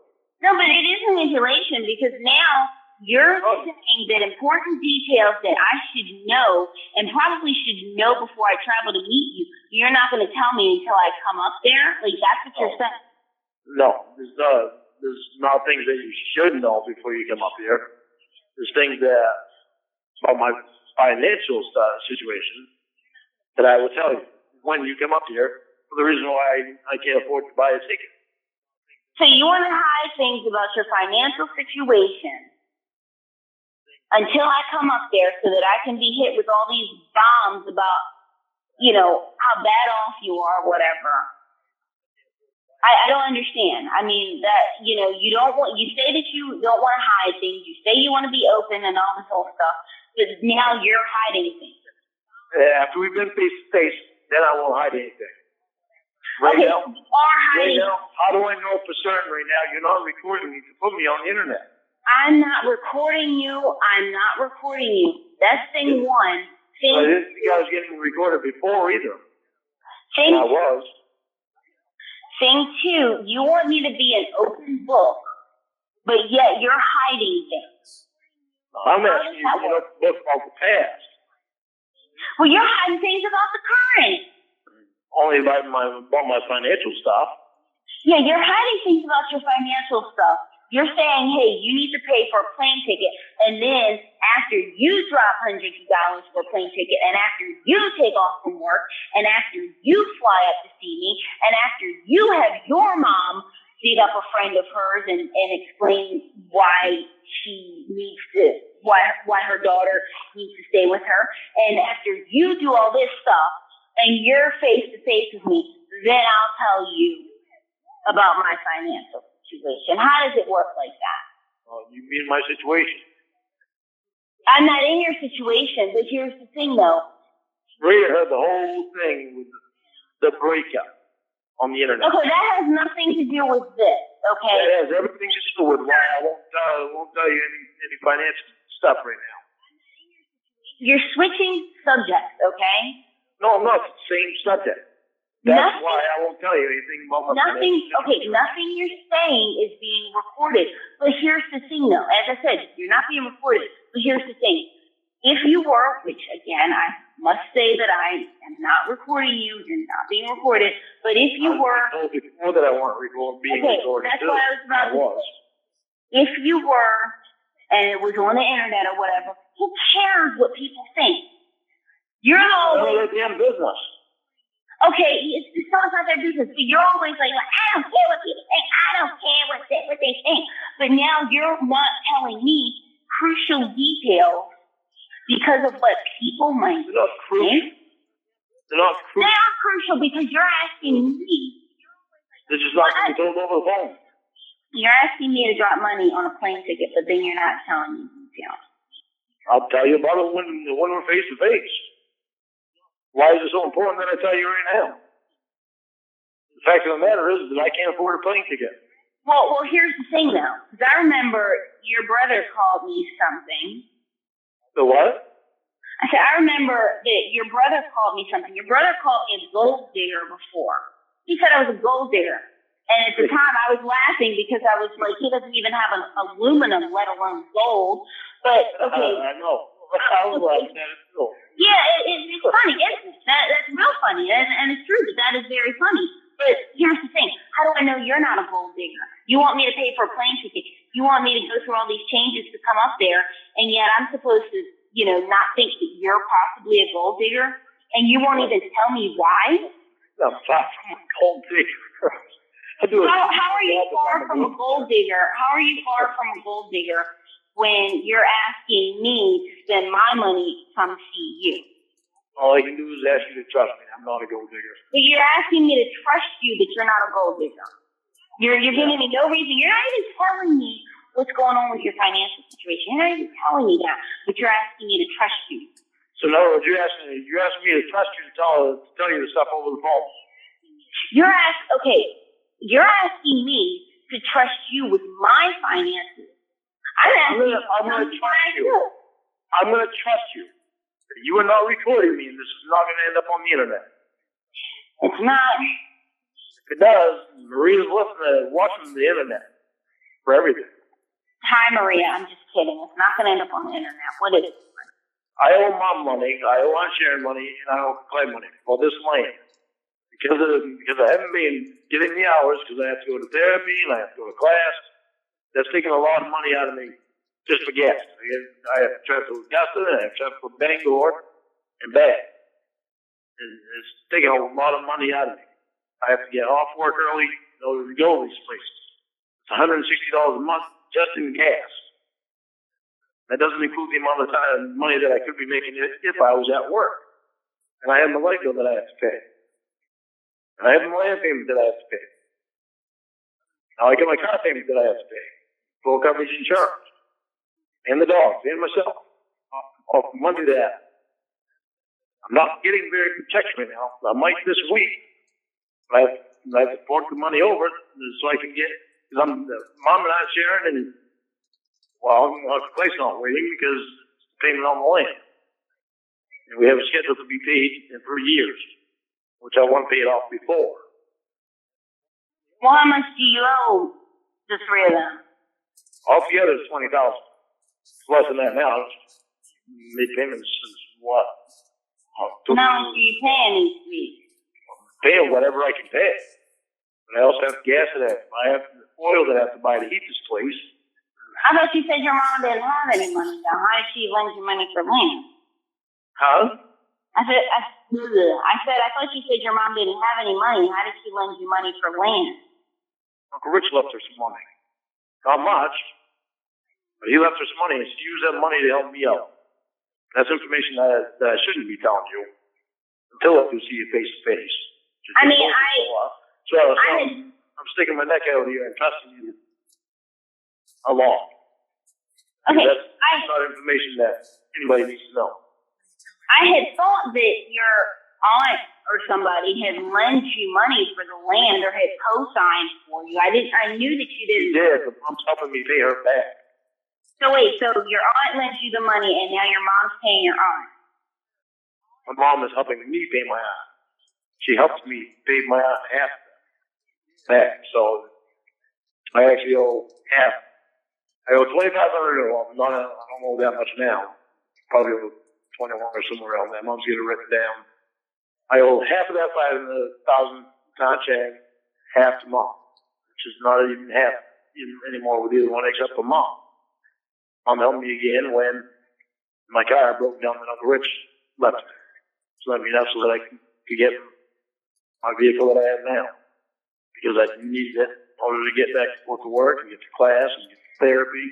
No, but it is manipulation because now You're saying that important details that I should know and probably should know before I travel to meet you, you're not going to tell me until I come up there? Like, that's what you're saying? No, there's not things that you should know before you come up here. There's things that, about my financial situation, that I will tell you when you come up here for the reason why I can't afford to buy a ticket. So you want to hide things about your financial situation until I come up there so that I can be hit with all these bombs about, how bad off you are, whatever. I don't understand. I mean, that, you say that you don't want to hide things. You say you want to be open and all this whole stuff, but now you're hiding things. After we've been face to face, then I won't hide anything. Right Okay, now, you are hiding. right now, how do I know for certain right now you're not recording me to put me on the internet? I'm not recording you. That's thing one. I didn't think I was getting recorded before either. Thing I was. Thing two, you want me to be an open book, but yet you're hiding things. I'm asking you to look about the past. Well, you're hiding things about the current. Only about my financial stuff. Yeah, you're hiding things about your financial stuff. You're saying, hey, you need to pay for a plane ticket, and then after you drop hundreds of dollars for a plane ticket, and after you take off from work, and after you fly up to see me, and after you have your mom beat up a friend of hers and explain why her daughter needs to stay with her, and after you do all this stuff, and you're face to face with me, then I'll tell you about my financial situation. How does it work like that? You mean my situation? I'm not in your situation, but here's the thing, though. Rita heard the whole thing with the breakup on the internet. Okay, that has nothing to do with this, okay? It has everything to do with why I won't tell you any financial stuff right now. You're switching subjects, okay? No, I'm not. It's the same subject. That's why I won't tell you anything about my nothing you're saying is being recorded. But here's the thing, though. As I said, you're not being recorded. But here's the thing. If you were, which again, I must say that I am not recording you, you're not being recorded. But if you were, I told you before that I weren't being recorded. That's what I was about to say. If you were, and it was on the internet or whatever, who cares what people think? You're always damn business. Okay, it's not their business. But you're always like, I don't care what people think. I don't care what they think. But now you're not telling me crucial details because of what people might think. They're not crucial. They're not crucial. They are crucial because you're asking me. They're just not going to be told over the phone. You're asking me to drop money on a plane ticket, but then you're not telling me details. I'll tell you about it when we're face to face. Why is it so important that I tell you right now? The fact of the matter is that I can't afford a plane ticket. Well, here's the thing, though. Because I remember your brother called me something. The what? I said, I remember that your brother called me something. Your brother called me a gold digger before. He said I was a gold digger. And at the time, I was laughing because I was like, he doesn't even have an aluminum, let alone gold. But, okay. I know. I was laughing at it too. Yeah, it's funny, isn't it? That's real funny, and it's true that is very funny. But here's the thing. How do I know you're not a gold digger? You want me to pay for a plane ticket. You want me to go through all these changes to come up there, and yet I'm supposed to, not think that you're possibly a gold digger, and you won't even tell me why? I'm far from a gold digger. How are you far from a gold digger? How are you far from a gold digger when you're asking me to spend my money to come see you? All I can do is ask you to trust me. I'm not a gold digger. But you're asking me to trust you that you're not a gold digger. You're giving me no reason. You're not even telling me what's going on with your financial situation. You're not even telling me that, but you're asking me to trust you. So in other words, you're asking me to trust you to tell you the stuff over the phone. You're asking me to trust you with my finances. I'm going to trust you. I'm going to trust you. You are not recording me, and this is not going to end up on the internet. It's not. If it does, Maria's watching the internet for everything. Hi, Maria. I'm just kidding. It's not going to end up on the internet. What is it? I owe Mom money, I owe Aunt Sharon money, and I owe Clay money for this land. Because I haven't been getting the hours, because I have to go to therapy and I have to go to class. That's taking a lot of money out of me just for gas. I have to travel to Augusta, and I have to travel from Bangor and back. It's taking a lot of money out of me. I have to get off work early in order to go to these places. It's $160 a month just in gas. That doesn't include the amount of time, money that I could be making if I was at work. And I have my light bill that I have to pay. And I have my land payment that I have to pay. Now I get my car payment that I have to pay. Full coverage insurance. And the dogs, and myself. Off money that I'm not getting very protection right now. I might this week. I have to fork the money over so I can get, because I'm Mom and I sharing, and well, the place not waiting because it's payment on the land. And we have a schedule to be paid in 3 years, which I want paid off before. Well, how much do you owe the three of them? Altogether, it's $20,000. It's less than that now. Mid payments is what? How much are you paying each week? Pay whatever I can pay. But I also have gas that I have oil that I have to buy to heat this place. I thought you said your mom didn't have any money, though. How did she lend you money for land? Huh? I thought you said your mom didn't have any money. How did she lend you money for land? Uncle Rich left her some money. Not much, but he left her some money, and she used that money to help me out. That's information that I shouldn't be telling you until I can see you face to face. I'm sticking my neck out here and trusting you a lot. Okay, that's not information that anybody needs to know. I had thought that your aunt or somebody had lent you money for the land or had co-signed for you. I knew that you didn't. She did, but Mom's helping me pay her back. So wait, so your aunt lent you the money and now your mom's paying your aunt? My mom is helping me pay my aunt. She helps me pay my aunt half back, so I actually owe half. I owe $2,500. I don't owe that much now. Probably owe 21 or somewhere around that. Mom's getting it written down. I owe half of that $5,000 contract, half to Mom, which is not even half anymore with either one except for Mom. Mom helped me again when my car broke down and Uncle Rich left me. So let me know so that I could get my vehicle that I have now. Because I needed it in order to get back to work and get to class and get to therapy.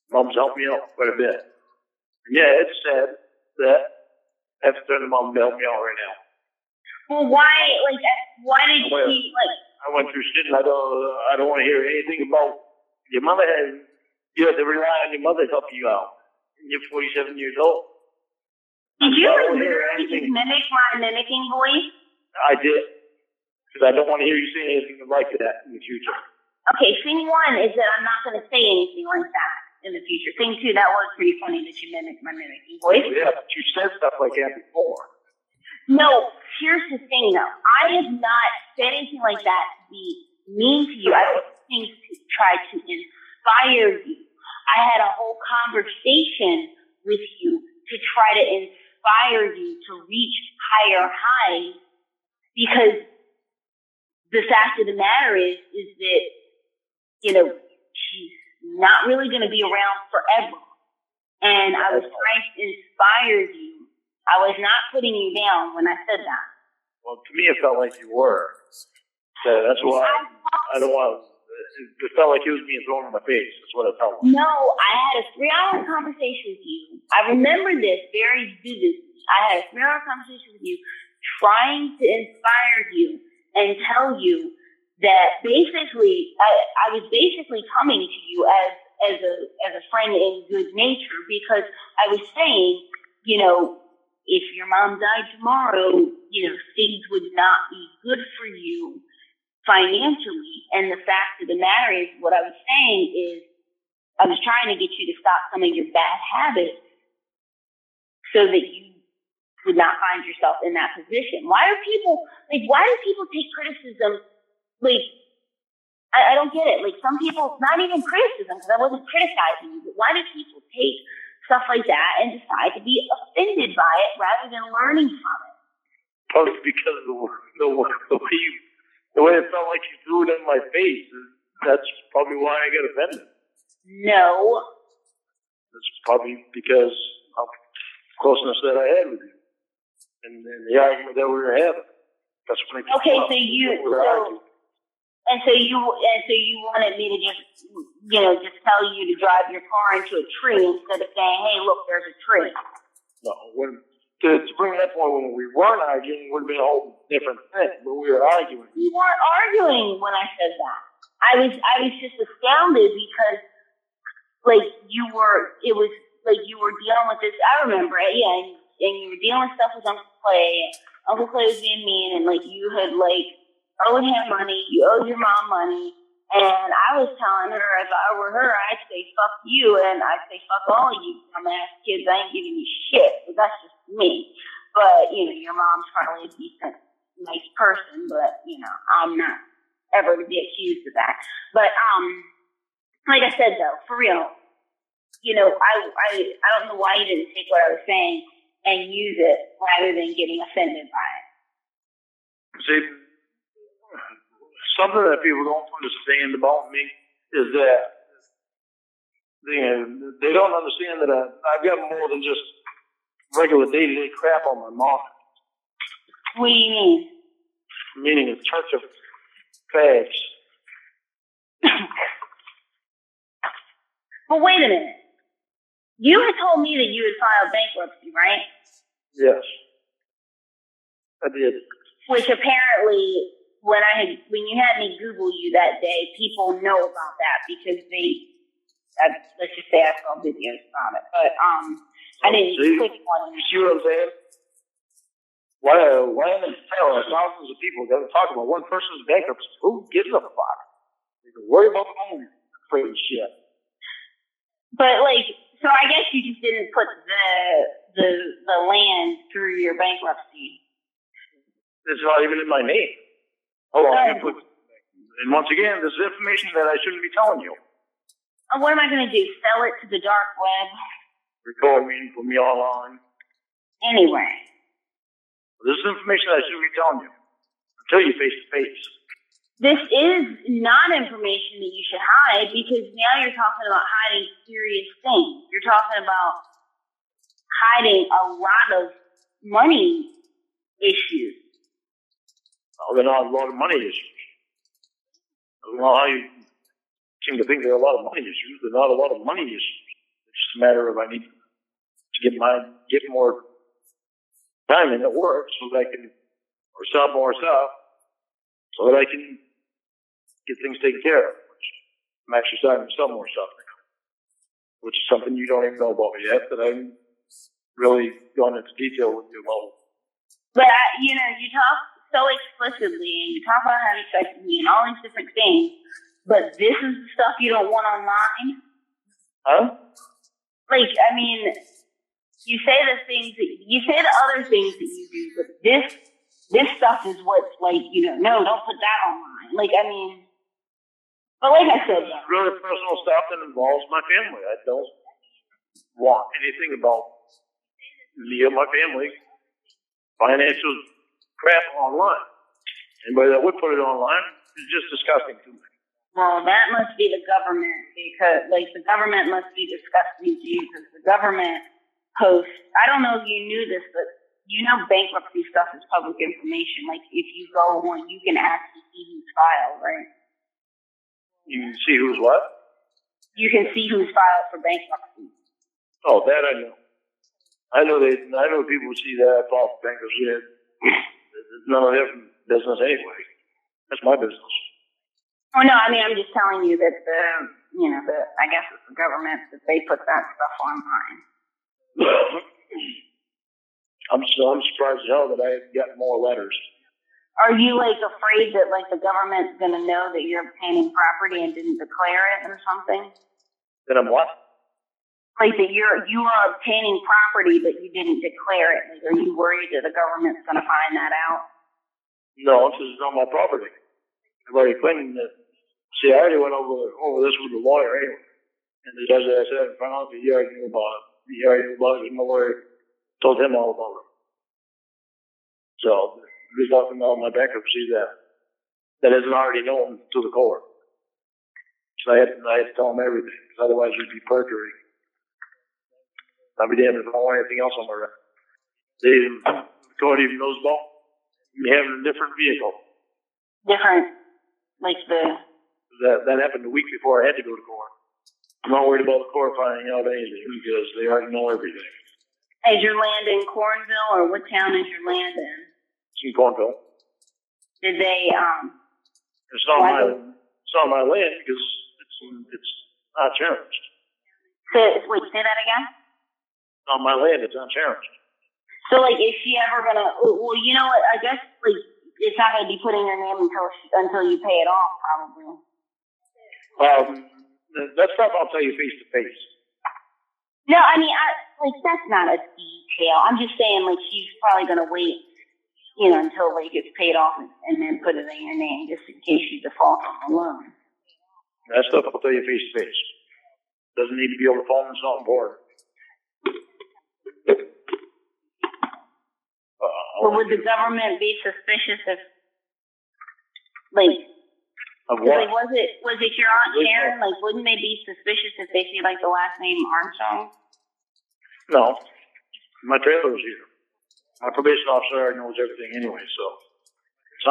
Mom's helped me out quite a bit. And yeah, it's sad that I have to turn to Mom to help me out right now. Well, why did she, I went through shit and I don't want to hear anything about your mother. You have to rely on your mother to help you out. And you're 47 years old. Did you literally just mimic my mimicking voice? I did. Because I don't want to hear you say anything like that in the future. Okay, thing one is that I'm not going to say anything like that in the future. Thing two, that was pretty funny that you mimicked my mimicking voice. Yeah, but you said stuff like that before. No, here's the thing though. I have not said anything like that to be mean to you. I don't think to try to inspire you. I had a whole conversation with you to try to inspire you to reach higher highs, because the fact of the matter is that, she's not really going to be around forever. And I was trying to inspire you. I was not putting you down when I said that. Well, to me, it felt like you were. So that's why I don't want to. It felt like it was being thrown in my face. That's what it felt like. No, I had a 3-hour conversation with you. I remember this very vividly. I had a 3-hour conversation with you, trying to inspire you and tell you that basically, I was basically coming to you as a friend in good nature, because I was saying, if your mom died tomorrow, things would not be good for you financially. And the fact of the matter is, what I was saying is, I was trying to get you to stop some of your bad habits so that you would not find yourself in that position. Why do people take criticism I don't get it. Like, some people, not even criticism, because I wasn't criticizing you, but why do people take stuff like that and decide to be offended by it rather than learning from it? Probably because of the way it felt like you threw it in my face. That's probably why I got offended. No. That's probably because of closeness that I had with you, and the argument that we were having. That's when I Okay, so you wanted me to just, just tell you to drive your car into a tree instead of saying, hey, look, there's a tree. No, to bring that point, when we weren't arguing, it would have been a whole different thing, but we were arguing. You weren't arguing when I said that. I was just astounded because, you were dealing with this. I remember it, yeah, and you were dealing with stuff with Uncle Clay. Uncle Clay was being mean, and, you had, owed him money, you owed your mom money, and I was telling her, if I were her, I'd say fuck you, and I'd say fuck all of you dumbass kids, I ain't giving you shit, but that's just me. But, your mom's probably a decent, nice person, but, I'm not ever to be accused of that. But, like I said, though, for real, I don't know why you didn't take what I was saying and use it rather than getting offended by it. See, something that people don't understand about me is that they don't understand that I've got more than just regular day-to-day crap on my mom. What do you mean? Meaning a church of fags. But wait a minute. You had told me that you had filed bankruptcy, right? Yes, I did. Which apparently, when you had me Google you that day, people know about that because let's just say I saw videos about it. But I didn't click on it. You see what I'm saying? Why in the hell are thousands of people going to talk about one person's bankruptcy? Who gives a fuck? They can worry about their own crazy shit. But so I guess you just didn't put the land through your bankruptcy. It's not even in my name. Hold on, and once again, this is information that I shouldn't be telling you. What am I going to do? Sell it to the dark web? Record me and put me online. Anyway. This is information I shouldn't be telling you. I'll tell you face to face. This is not information that you should hide because now you're talking about hiding serious things. You're talking about hiding a lot of money issues. Well, they're not a lot of money issues. I don't know how you seem to think there are a lot of money issues. They're not a lot of money issues. It's just a matter of I need to get more time in at work so that I can, or sell more stuff, so that I can get things taken care of. Which I'm actually starting to sell more stuff now, which is something you don't even know about me yet, that I'm really going into detail with you about. But, you talk so explicitly, and you talk about having sex with me and all these different things, but this is the stuff you don't want online? Huh? You say the other things that you do, but this stuff is what's no, don't put that online. But like I said, it's really personal stuff that involves my family. I don't want anything about me or my family financial crap online. Anybody that would put it online is just disgusting to me. Well, that must be the government because, the government must be disgusting to you because the government posts. I don't know if you knew this, but bankruptcy stuff is public information. If you go on, you can actually see who's filed, right? You can see who's what? You can see who's filed for bankruptcy. Oh, that I know. I know people see that I file for bankruptcy. It's none of their business anyway. That's my business. Oh no, I'm just telling you that I guess it's the government that they put that stuff online. I'm surprised as hell that I haven't gotten more letters. Are you afraid that the government's gonna know that you're obtaining property and didn't declare it or something? That I'm what? That you are obtaining property but you didn't declare it. Are you worried that the government's gonna find that out? No, this is not my property. I've already claimed that See, I already went over this with the lawyer anyway. And the judge that I said in front of him, he already knew about it. He already knew about it, and my lawyer told him all about it. So, there's nothing on my bankruptcy that isn't already known to the court. So I had to tell him everything, because otherwise it would be perjury. I'd be damned if I don't want anything else on my record. The court even knows about me having a different vehicle. Different, like the. That happened a week before I had to go to court. I'm not worried about the court finding out anything, because they already know everything. Is your land in Cornville, or what town is your land in? It's in Cornville. Did they, It's not my land, because it's not challenged. say that again? It's not my land, it's not challenged. So, like, is she ever gonna, well, you know what, I guess, like, it's not gonna be putting your name until you pay it off, probably. That stuff I'll tell you face to face. No, I mean, that's not a detail. I'm just saying, like, she's probably gonna wait, until, like, it's paid off and then put it in your name, just in case you default on the loan. That stuff I'll tell you face to face. Doesn't need to be over the phone, it's not important. But would the government be suspicious if, like, Of what? like, was it your Aunt Sharon? Like, wouldn't they be suspicious if they see, like, the last name Armstrong? No. My trailer's here. My probation officer already knows everything anyway, so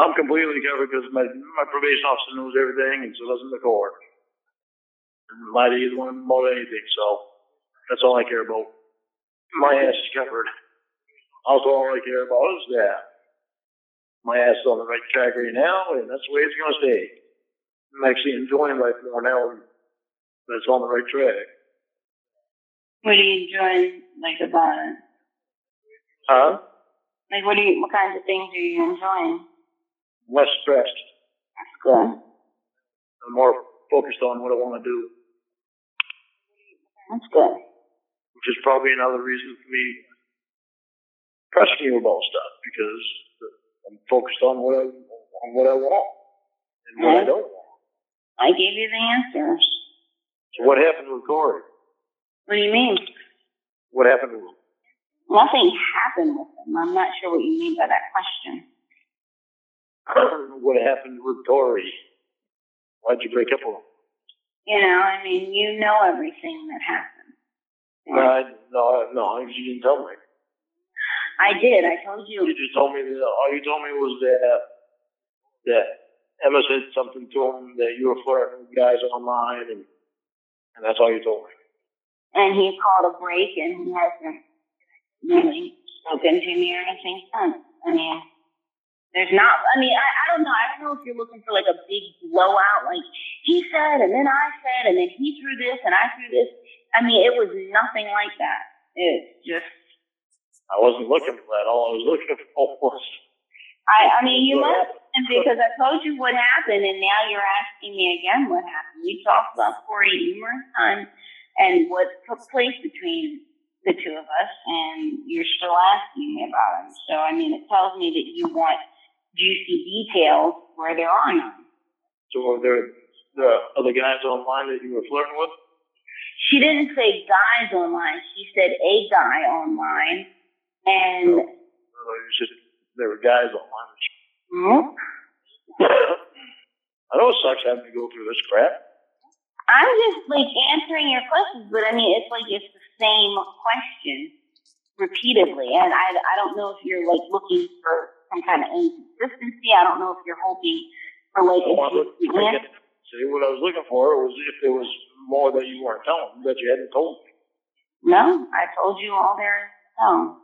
I'm completely covered because my probation officer knows everything, and so doesn't the court. And lie to either one of them about anything, so that's all I care about. My ass is covered. Also, all I care about is that my ass is on the right track right now, and that's the way it's gonna stay. I'm actually enjoying life more now that's on the right track. What do you enjoy, like, about it? Huh? Like, what kinds of things are you enjoying? Less stressed. That's good. I'm more focused on what I want to do, That's good. which is probably another reason for me pressing you about stuff, because I'm focused on what I want and what I don't want. I gave you the answers. So what happened with Corey? What do you mean? What happened with him? Nothing happened with him. I'm not sure what you mean by that question. What happened with Corey? Why'd you break up with him? I mean, you know everything that happened. No, you didn't tell me. I did. I told you. You just told me that all you told me was that Emma said something to him that you were flirting with guys online, and that's all you told me. And he called a break, and he hasn't really spoken to me or anything since. I mean, I don't know. I don't know if you're looking for, like, a big blowout, like, he said, and then I said, and then he threw this, and I threw this. I mean, it was nothing like that. It's just... I wasn't looking for that. All I was looking for was... I mean, you must, because I told you what happened, and now you're asking me again what happened. We talked about Corey numerous times and what took place between the two of us, and you're still asking me about him. So, I mean, it tells me that you want juicy details where there are none. So were there the other guys online that you were flirting with? She didn't say guys online. She said a guy online, and... There were guys online. Hmm? I know it sucks having to go through this crap. I'm just, like, answering your questions, but I mean, it's like it's the same question repeatedly, and I don't know if you're, like, looking for some kind of inconsistency. I don't know if you're hoping for, like, a juicy answer. See, what I was looking for was if there was more that you weren't telling me, that you hadn't told me. No, I told you all there is to tell.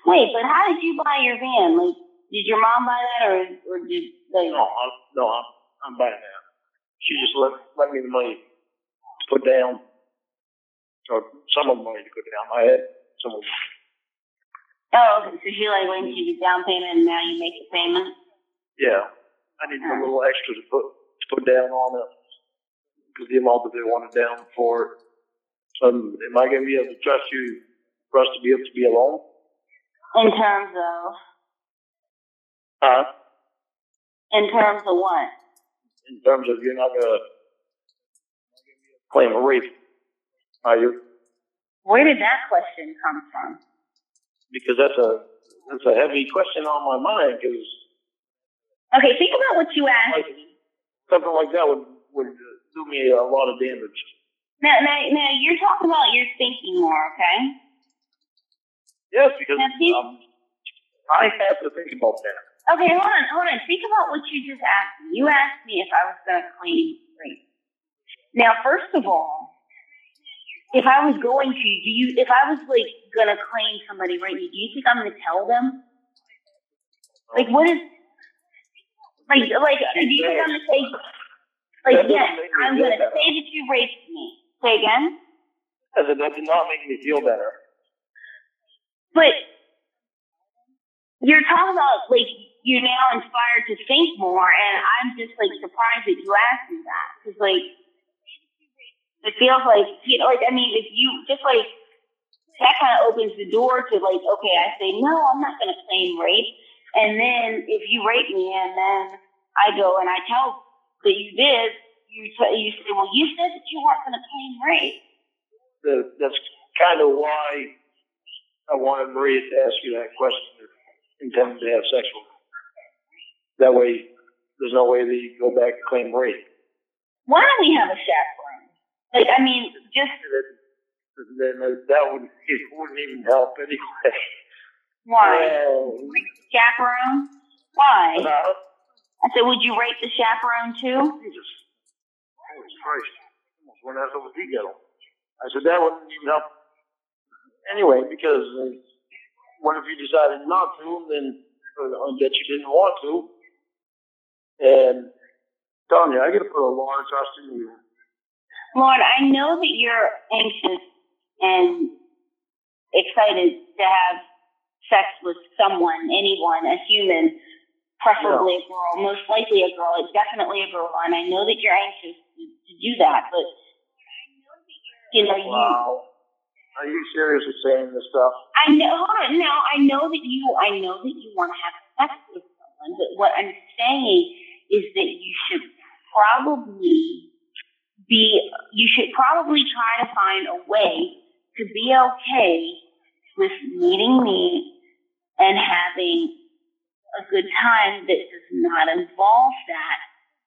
Wait, but how did you buy your van? Like, did your mom buy that, or did they? No, I'm buying that. She just let me the money to put down, or some of the money to put down. I had some of the money. Oh, okay. So she, like, lent you the down payment, and now you make the payment? Yeah, I need a little extra to put down on it, because the amount that they wanted down for. Am I going to be able to trust you for us to be able to be alone? In terms of? Huh? In terms of what? In terms of you're not gonna claim a rape, are you? Where did that question come from? Because that's a heavy question on my mind, because Okay, think about what you asked. something like that would do me a lot of damage. Now, you're talking about your thinking more, okay? Yes, because Now, I have to think about that. Okay, hold on. Think about what you just asked me. You asked me if I was going to claim rape. Now, first of all, if I was going to, if I was like going to claim somebody rape me, do you think I'm going to tell them? Like, what is, like, do you think I'm going to say, like, yes, I'm going to say that you raped me? Say again? That did not make me feel better. But you're talking about, like, you're now inspired to think more, and I'm just, like, surprised that you asked me that. Because, like, it feels like, you know, like, I mean, if you, just, like, that kind of opens the door to, like, okay, I say, no, I'm not going to claim rape. And then if you rape me, and then I go and I tell that you did, you say, well, you said that you weren't going to claim rape. That's kind of why I wanted Maria to ask you that question, intending to have sex with her. That way, there's no way that you go back and claim rape. Why don't we have a chaperone? Like, I mean, just... Then that wouldn't even help anyway. Why? Chaperone? Why? Uh, I said, would you rape the chaperone too? Jesus. Holy Christ. Almost went out over the ghetto. I said, that wouldn't even help. Anyway, because what if you decided not to, then that you didn't want to? And telling you, I got to put a lot of trust in you. Lorne, I know that you're anxious and excited to have sex with someone, anyone, a human, preferably a girl, most likely a girl, definitely a girl, and I know that you're anxious to do that, but, you know, wow. Are you seriously saying this stuff? I know, hold on, now, I know that you want to have sex with someone, but what I'm saying is that you should probably try to find a way to be okay with meeting me and having a good time that does not involve that,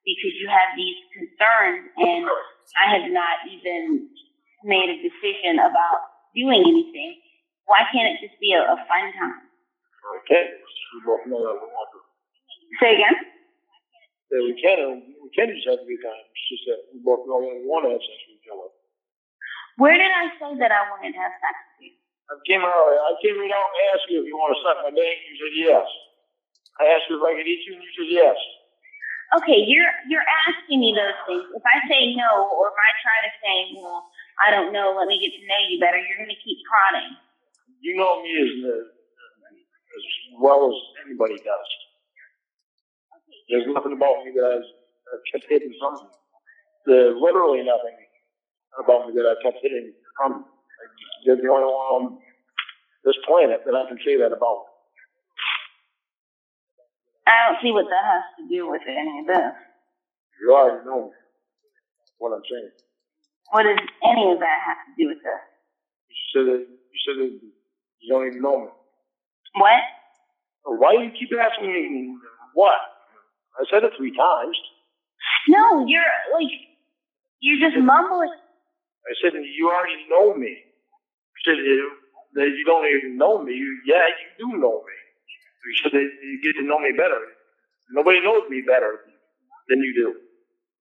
because you have these concerns and I have not even made a decision about doing anything. Why can't it just be a fun time? Okay. We both know that we want to. Say again? That we can just have a good time. It's just that we both know that we want to have sex with each other. Where did I say that I wanted to have sex with you? I came right out and asked you if you want to suck my dick. You said yes. I asked you if I could eat you, and you said yes. Okay, you're asking me those things. If I say no, or if I try to say, well, I don't know, let me get to know you better, you're going to keep prodding. You know me as well as anybody does. There's nothing about me that I've kept hidden from you. There's literally nothing about me that I've kept hidden from you. You're the only one on this planet that I can say that about. I don't see what that has to do with any of this. You already know what I'm saying. What does any of that have to do with this? You said that you don't even know me. What? Why do you keep asking me what? I said it 3 times. No, you're just mumbling. I said you already know me. You said that you don't even know me. You do know me. You said that you get to know me better. Nobody knows me better than you do.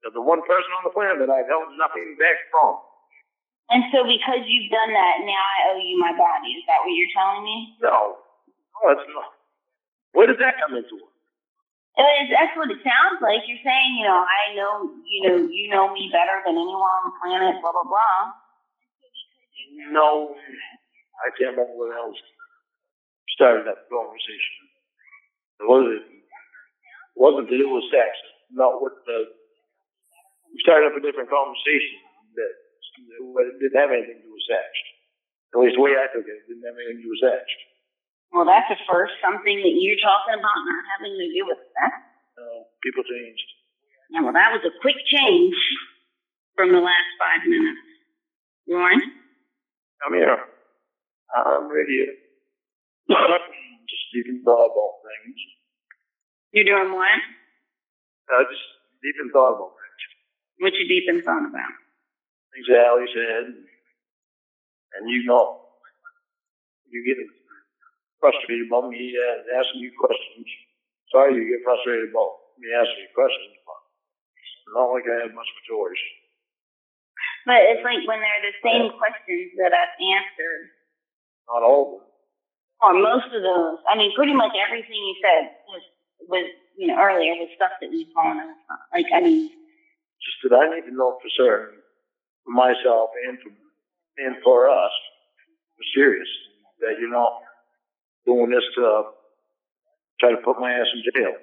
You're the one person on the planet that I've held nothing back from. And so because you've done that, now I owe you my body. Is that what you're telling me? No, that's not. Where did that come into it? That's what it sounds like. You're saying, I know, you know me better than anyone on the planet, blah, blah, blah. No, I can't remember what else started that conversation. It wasn't to do with sex. Not with we started up a different conversation that it didn't have anything to do with sex. At least the way I took it, it didn't have anything to do with sex. Well, that's a first. Something that you're talking about not having to do with sex. No, people changed. Yeah, well, that was a quick change from the last 5 minutes. Lorne? I'm here. I'm ready. Just deep in thought about things. You're doing what? Just deep in thought about things. What you deep in thought about? Things that Allie said. And you know, you're getting frustrated about me asking you questions. Sorry you get frustrated about me asking you questions, but it's not like I have much of a choice. But it's like when they're the same questions that I've answered, Not all of them. or most of those. I mean, pretty much everything you said was earlier was stuff that we've gone over. Like, I mean, Just that I need to know for certain, for myself and for us, for serious, that you're not doing this to try to put my ass in jail.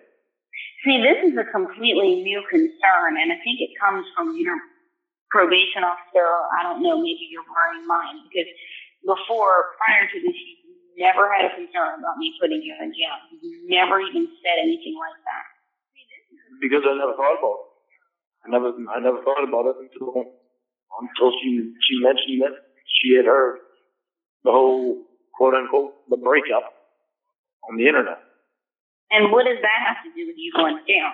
see, this is a completely new concern, and I think it comes from your probation officer, or I don't know, maybe your worrying mind, because prior to this, you never had a concern about me putting you in jail. You never even said anything like that. Because I never thought about it. I never thought about it until she mentioned that she had heard the whole quote unquote the breakup on the internet. And what does that have to do with you going to jail?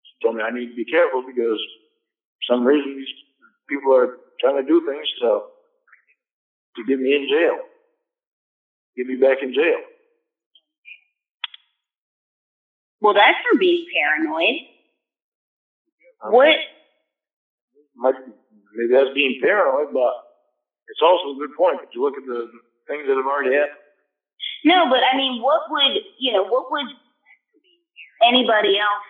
She told me I need to be careful because for some reason these people are trying to do things to get me in jail. Get me back in jail. Well, that's for being paranoid. What? Maybe that's being paranoid, but it's also a good point. But you look at the things that have already happened. No, but I mean, what would anybody else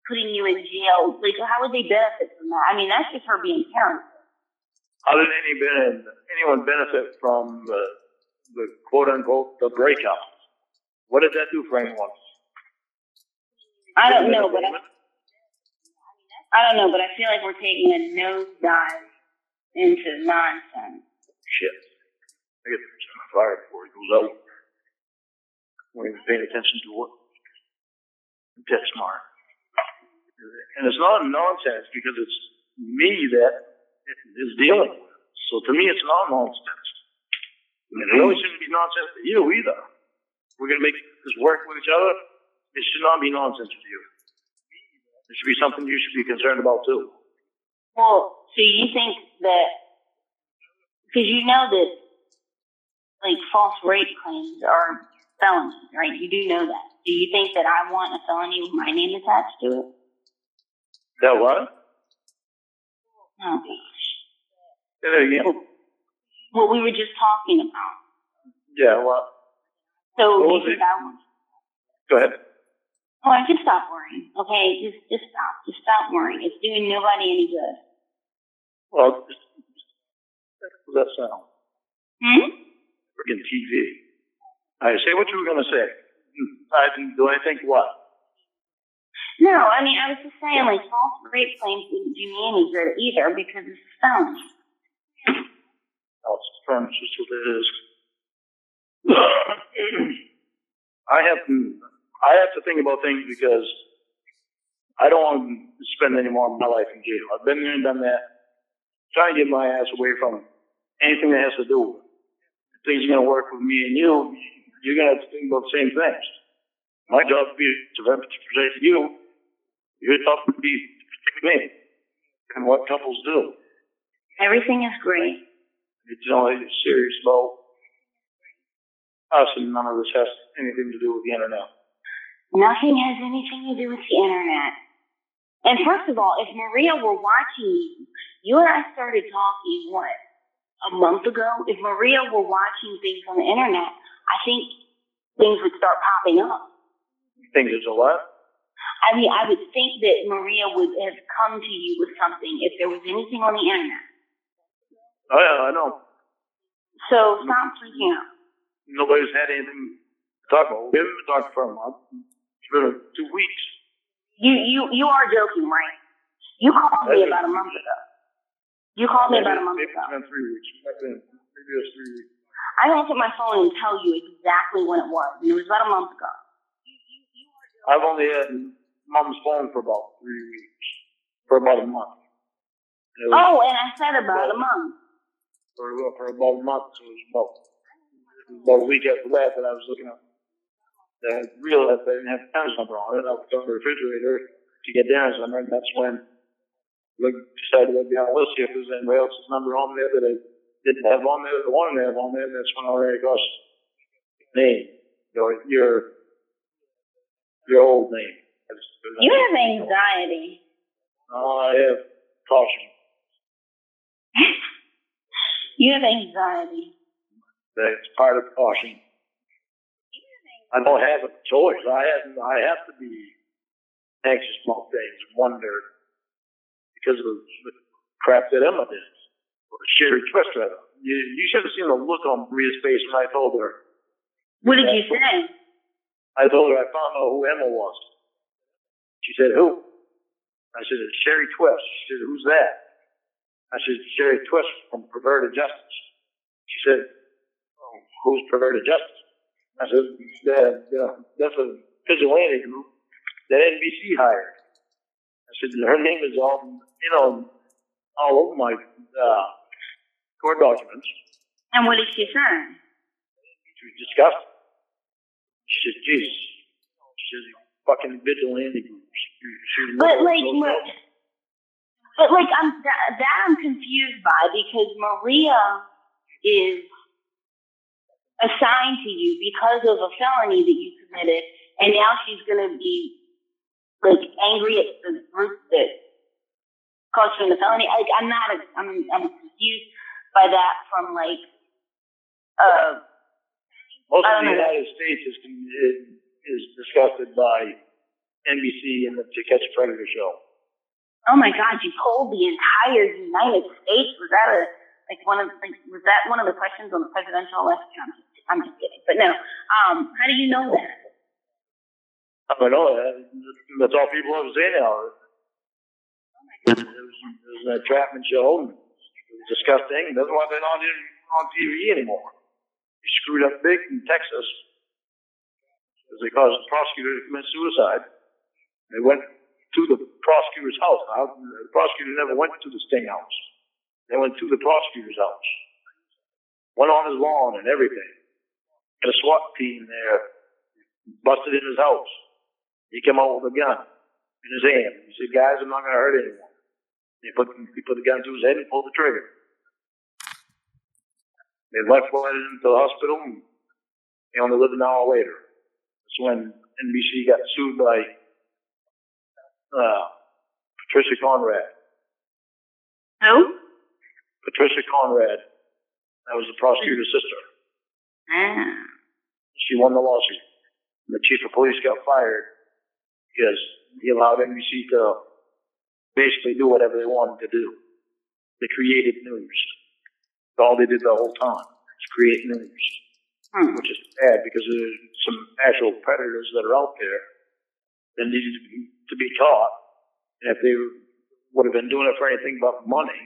putting you in jail, like, how would they benefit from that? I mean, that's just her being paranoid. How did anyone benefit from the quote unquote the breakup? What did that do for anyone? I don't know, but I feel like we're taking a nosedive into nonsense. Shit. I get my fire before it goes out. We're even paying attention to it. That's smart. And it's not nonsense because it's me that is dealing with it. So to me, it's not nonsense. And it really shouldn't be nonsense to you either. We're going to make this work with each other. It should not be nonsense to you. It should be something you should be concerned about too. Well, so you think that, because you know that, like, false rape claims are felonies, right? You do know that. Do you think that I want a felony with my name attached to it? That what? Oh, gosh. Say that again. What we were just talking about. Yeah, what? So, What do was you think it? I want... Go ahead. Oh, I can stop worrying, okay? Just stop. Just stop worrying. It's doing nobody any good. Well, what does that sound? Friggin' TV. I say what you were going to say. Do I think what? No, I mean, I was just saying, like, false rape claims didn't do me any good either because it's a felony. Oh, it's firm. It's just what it is. I have to think about things because I don't want to spend any more of my life in jail. I've been there and done that. Trying to get my ass away from anything that has to do with it. If things are going to work with me and you, you're going to have to think about the same things. My job would be to protect you. Your job would be to protect me. And what couples do. Everything is great. It's only serious about us, and none of this has anything to do with the internet. Nothing has anything to do with the internet. And first of all, if Maria were watching you and I started talking, a month ago? If Maria were watching things on the internet, I think things would start popping up. You think there's a what? I mean, I would think that Maria would have come to you with something if there was anything on the internet. Oh, yeah, I know. So stop freaking out. Nobody's had anything to talk about. We haven't been talking for a month. It's been 2 weeks. You are joking, right? You called me about a month ago. You called me about a month ago. It's been 3 weeks. Maybe it was 3 weeks. I look at my phone and tell you exactly when it was. And it was about a month ago. I've only had mom's phone for about 3 weeks, for about a month. And Oh, and I said about a month. For about a month, so it was about a week after that I was looking up. I realized I didn't have Darren's number on it. I was on the refrigerator to get Darren's number, and that's when I decided to be on the list see if there's anybody else's number on there that I didn't have on there, that I wanted to have on there, and that's when I ran across name, your old name. You have anxiety. I have caution. You have anxiety. That's part of caution. I don't have a choice. I have to be anxious about things, wonder, because of the crap that Emma did. Or Sherry Twist, rather. You should have seen the look on Maria's face when I told her. What did you say? I told her I found out who Emma was. She said, who? I said, it's Sherry Twist. She said, who's that? I said, Sherry Twist from Perverted Justice. She said, oh, who's Perverted Justice? I said, that's a vigilante group that NBC hired. I said, her name is all over my court documents. And what did she say? She was disgusted. She said, Jesus. She said, fucking vigilante group. I'm confused by, because Maria is assigned to you because of a felony that you committed, and now she's going to be angry at the group that caused you the felony. I'm confused by that from most of the United States is disgusted by NBC and the To Catch a Predator show. Oh my God! You polled the entire United States. Was that was that one of the questions on the presidential election? I'm just kidding, but no. How do you know that? I don't know. That's all people have to say now. It was an entrapment show. It was disgusting. That's why they're not on TV anymore. They screwed up big in Texas because they caused the prosecutor to commit suicide. They went to the prosecutor's house. Now, the prosecutor never went to the Sting house. They went to the prosecutor's house. Went on his lawn and everything. Had a SWAT team there. Busted in his house. He came out with a gun in his hand. He said, guys, I'm not going to hurt anyone. He put the gun to his head and pulled the trigger. They left him to the hospital, and he only lived an hour later. That's when NBC got sued by Patricia Conrad. Who? Patricia Conrad. That was the prosecutor's sister. Ah. She won the lawsuit. The chief of police got fired because he allowed NBC to basically do whatever they wanted to do. They created news. That's all they did the whole time is create news, which is bad because there's some actual predators that are out there that needed to be caught. And if they would have been doing it for anything but money,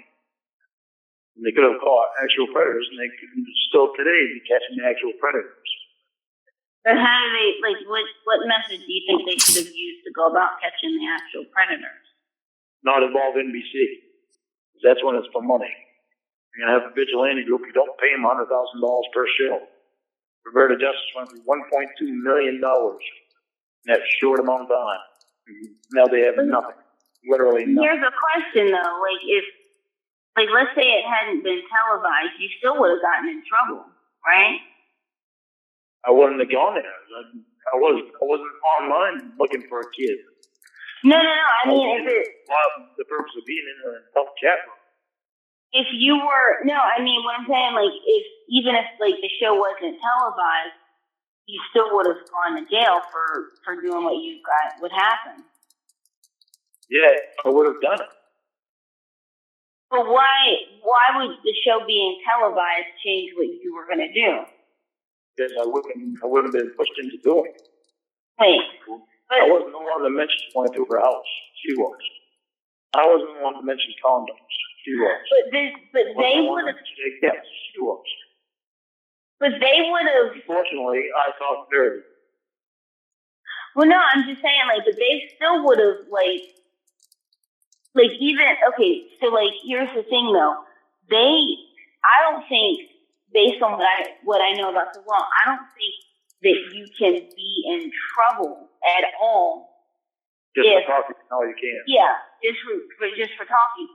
they could have caught actual predators, and they could still today be catching actual predators. But how do they, what method do you think they should have used to go about catching the actual predators? Not involve NBC. That's when it's for money. You're going to have a vigilante group, you don't pay them $100,000 per show. Perverted Justice went through $1.2 million in that short amount of time. Now they have nothing. Literally nothing. Here's a question, though. Let's say it hadn't been televised, you still would have gotten in trouble, right? I wouldn't have gone there. I wasn't online looking for a kid. No. I mean, The purpose of being in a tough chat room. If you were, what I'm saying, even if the show wasn't televised, you still would have gone to jail for doing what you got would happen. Yeah, I would have done it. But why would the show being televised change what you were going to do? Because I wouldn't have been pushed into doing it. Wait. I wasn't the one that mentioned going to her house. She was. I wasn't the one that mentioned condoms. She was. But they would have. Yes, she was. But they would have. Fortunately, I talked dirty. Well, no, I'm just saying, like, but they still would have, like even, okay, so, like, here's the thing, though. I don't think, based on what I know about the law, I don't think that you can be in trouble at all. Just for talking? No, you can't. Yeah, just for talking.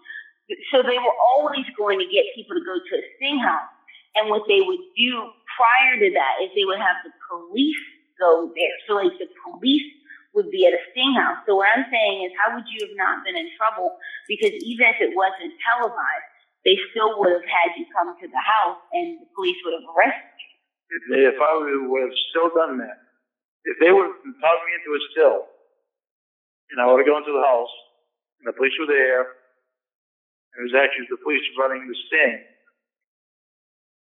So they were always going to get people to go to a sting house. And what they would do prior to that is they would have the police go there. So, like, the police would be at a sting house. So what I'm saying is, how would you have not been in trouble? Because even if it wasn't televised, they still would have had you come to the house and the police would have arrested you. If I would have still done that, if they would have talked me into it still, and I would have gone to the house, and the police were there, and it was actually the police running the sting,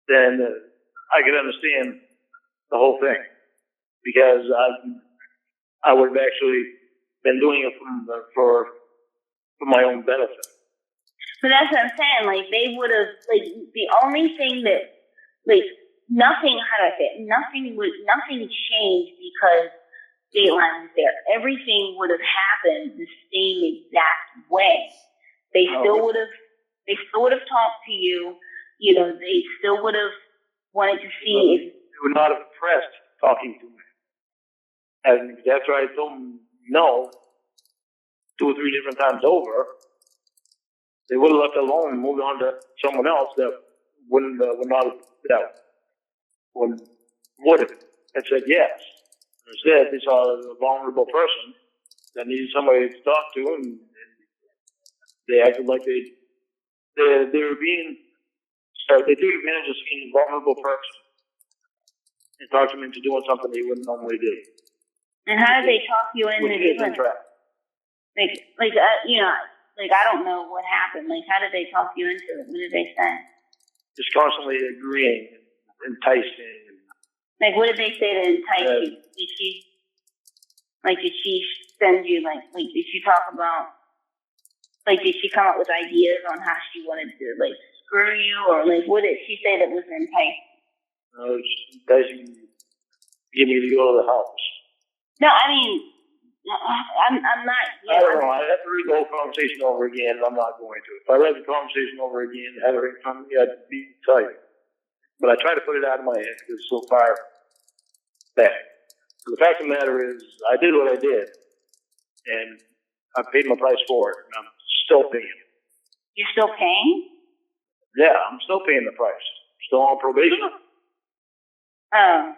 then I could understand the whole thing. Because I would have actually been doing it for my own benefit. So that's what I'm saying. Like, they would have, like, the only thing that, like, nothing, how do I say it? Nothing changed because Dateline was there. Everything would have happened the same exact way. They still would have talked to you. You know, they still would have wanted to see if they would not have pressed talking to me. And after I told them no 2 or 3 different times over, they would have left it alone and moved on to someone else that would have said yes. Instead, they saw a vulnerable person that needed somebody to talk to, and they acted like they were being. They took advantage of seeing a vulnerable person and talked them into doing something they wouldn't normally do. And how did they talk you into doing it? I don't know what happened. Like, how did they talk you into it? What did they say? Just constantly agreeing, enticing. Like, what did they say to entice you? Did she send you, did she talk about, did she come up with ideas on how she wanted to, screw you? Or, what did she say that was enticing? Enticing, get me to go to the house. No, I mean, I'm not. I don't know. I have to read the whole conversation over again, and I'm not going to. If I read the conversation over again, have her come, I'd be tight. But I try to put it out of my head because it's so far back. So the fact of the matter is, I did what I did, and I paid my price for it, and I'm still paying. You're still paying? Yeah, I'm still paying the price. Still on probation. Oh.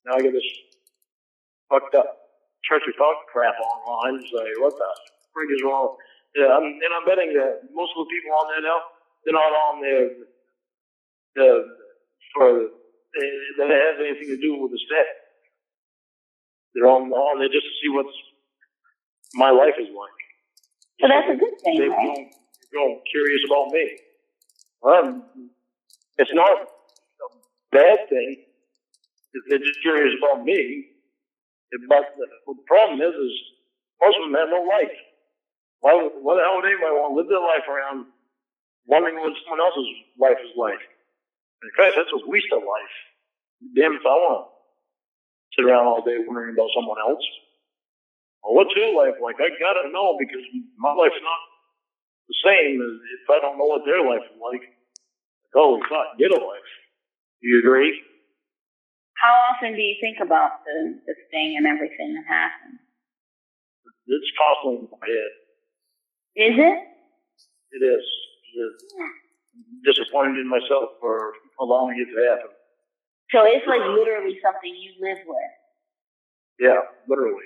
Now I get this fucked up church of talk crap online. It's like, what the freak is wrong? Yeah, I'm betting that most of the people on there now, they're not on there that has anything to do with the state. They're on there just to see what my life is like. So that's a good thing, right? They're curious about me. Well, it's not a bad thing if they're just curious about me. But the problem is most of them have no life. Why the hell would anybody want to live their life around wondering what someone else's life is like? In fact, that's a waste of life. Damn if I want to sit around all day wondering about someone else. Well, what's your life like? I gotta know, because my life's not the same as if I don't know what their life is like. Holy fuck, get a life. Do you agree? How often do you think about the thing and everything that happened? It's constantly in my head. Is it? It is. I'm disappointed in myself for allowing it to happen. So it's literally something you live with. Yeah, literally.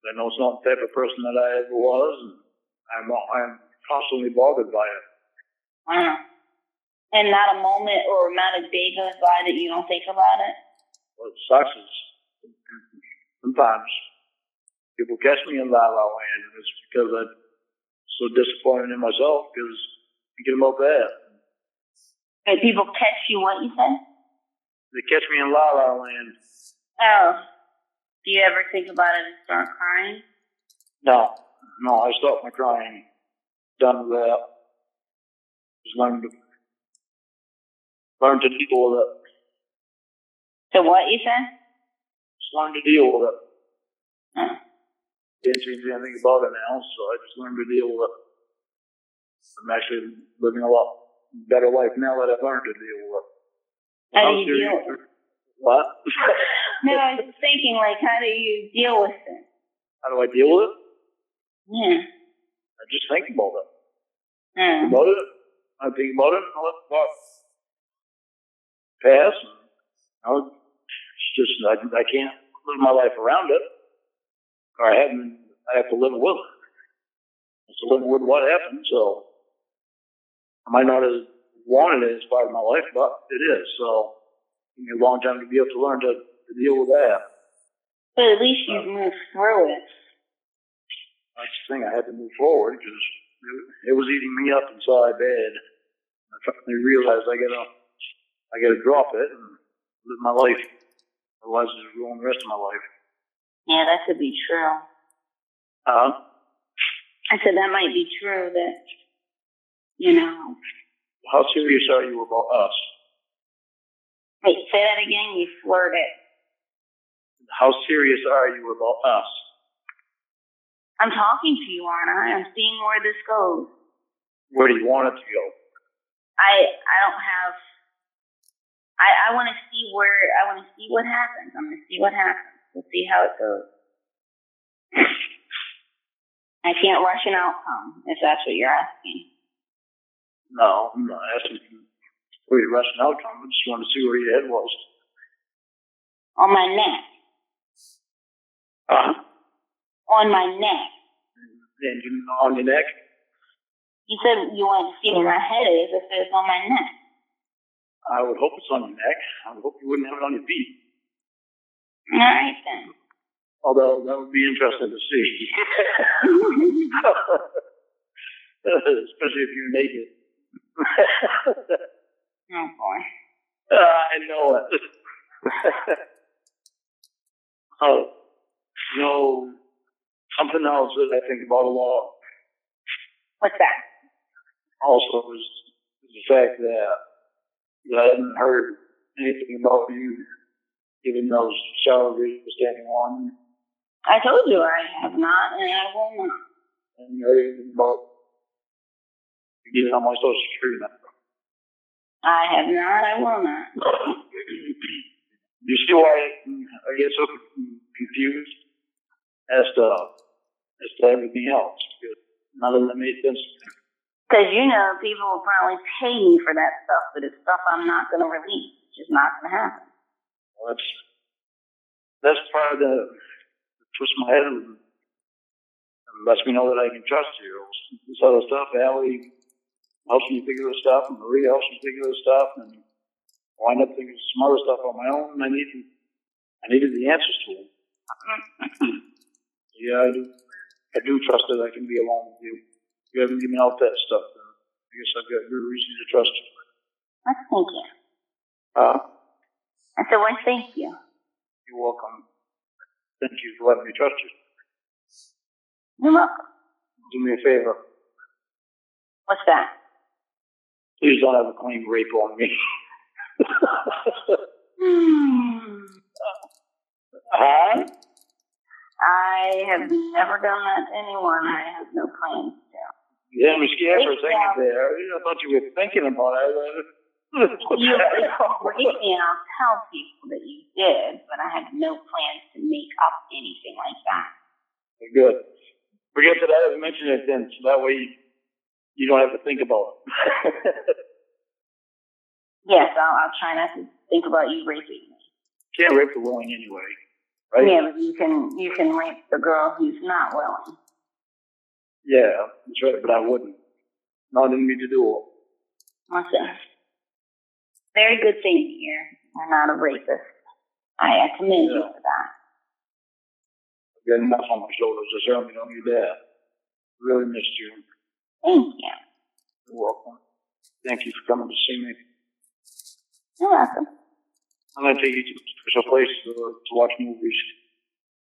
I know it's not the type of person that I ever was, and I'm constantly bothered by it. Wow. And not a moment or not a day goes by that you don't think about it? What sucks is sometimes people catch me in La La Land, and it's because I'm so disappointed in myself because I get about that. And people catch you, what you said? They catch me in La La Land. Oh. Do you ever think about it and start crying? No, I stopped my crying. Done with that. Just learn to deal with it. So what you said? Just learn to deal with it. Can't change anything about it now, so I just learned to deal with it. I'm actually living a lot better life now that I've learned to deal with it. How do you deal with it? What? No, I was thinking, like, how do you deal with it? How do I deal with it? Yeah. I just think about it. Mm. About it. I think about it and I let the thought pass. And it's just, I can't live my life around it. Or I have to live with it. It's living with what happened, so I might not have wanted it as part of my life, but it is. So it took me a long time to be able to learn to deal with that. But at least you've moved through it. That's the thing. I had to move forward because it was eating me up inside bed. I finally realized I gotta drop it and live my life. Otherwise, it's ruin the rest of my life. Yeah, that could be true. I said that might be true that, you know. How serious are you about us? Wait, say that again, you slurred it. How serious are you about us? I'm talking to you, aren't I? I'm seeing where this goes. Where do you want it to go? I don't have. I want to see what happens. I'm going to see what happens. We'll see how it goes. I can't rush an outcome, if that's what you're asking. No, I'm not asking where you're rushing outcome. I just want to see where your head was. On my neck. On my neck. And on your neck? You said you wanted to see where my head is if it's on my neck. I would hope it's on your neck. I would hope you wouldn't have it on your feet. All right, then. Although, that would be interesting to see. Especially if you're naked. Oh, boy. I know it. Oh, you know, something else that I think about a lot What's that? also is the fact that I hadn't heard anything about you giving those shower videos standing on. I told you I have not, and I will not. And you heard anything about getting on my social security number. I have not, I will not. You see why I get so confused as to everything else? Because none of them made sense. Because, you know, people will probably pay me for that stuff, but it's stuff I'm not going to release. It's just not going to happen. Well, that's part of the twist my head and lets me know that I can trust you. This other stuff, Allie helps me figure this stuff, and Maria helps me figure this stuff, and wind up thinking some other stuff on my own. I needed the answers to them. Yeah, I do trust that I can be alone with you. You haven't given out that stuff, then I guess I've got good reason to trust you. Let's thank you. I said, well, thank you. You're welcome. Thank you for letting me trust you. You're welcome. Do me a favor. What's that? Please don't have a claim rape on me. Huh? I have never done that to anyone. I have no plans to. You had me scared for a second there. I thought you were thinking about it. You rape me and I'll tell people that you did, but I have no plans to make up anything like that. Good. Forget that I haven't mentioned it then, so that way you don't have to think about it. Yes, I'll try not to think about you raping me. Can't rape the willing anyway, right? Yeah, but you can rape the girl who's not willing. Yeah, that's right, but I wouldn't. No, I didn't mean to do it. Listen, very good thing here. I'm not a rapist. I commend you for that. I've got enough on my shoulders to certainly don't need that. Really missed you. Thank you. You're welcome. Thank you for coming to see me. You're welcome. I'm going to take you to a special place to watch movies.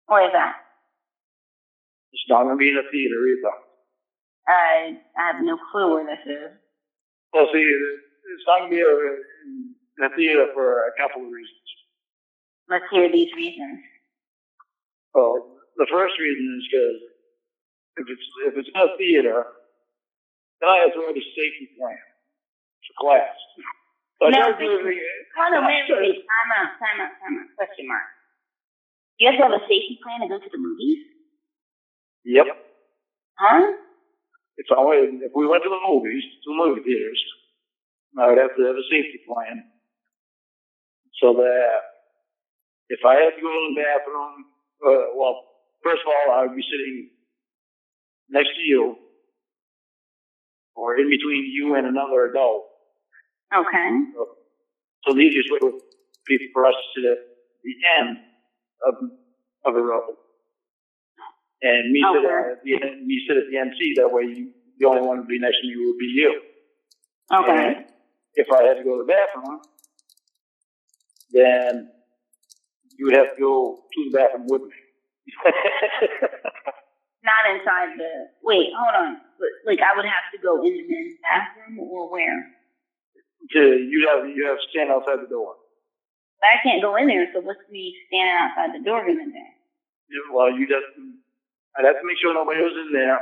Where is that? It's not going to be in a theater either. I have no clue where this is. Well, see, it's not going to be in a theater for a couple of reasons. Let's hear these reasons. Well, the first reason is because if it's in a theater, then I have to write a safety plan for class. So No, I don't do anything. hold on, wait. Time out. Question mark. You have to have a safety plan to go to the movies? Yep. Huh? If we went to the movies, to movie theaters, I would have to have a safety plan so that if I had to go to the bathroom, well, first of all, I would be sitting next to you or in between you and another adult. Okay. So the easiest way would be for us to sit at the end of the row. And me sit at the end seat, that way the only one would be next to me would be you. Okay. And if I had to go to the bathroom, then you would have to go to the bathroom with me. Not inside the. Wait, hold on. Like I would have to go in the men's bathroom or where? You have to stand outside the door. But I can't go in there. So what's me standing outside the door gonna do? Well, I'd have to make sure nobody was in there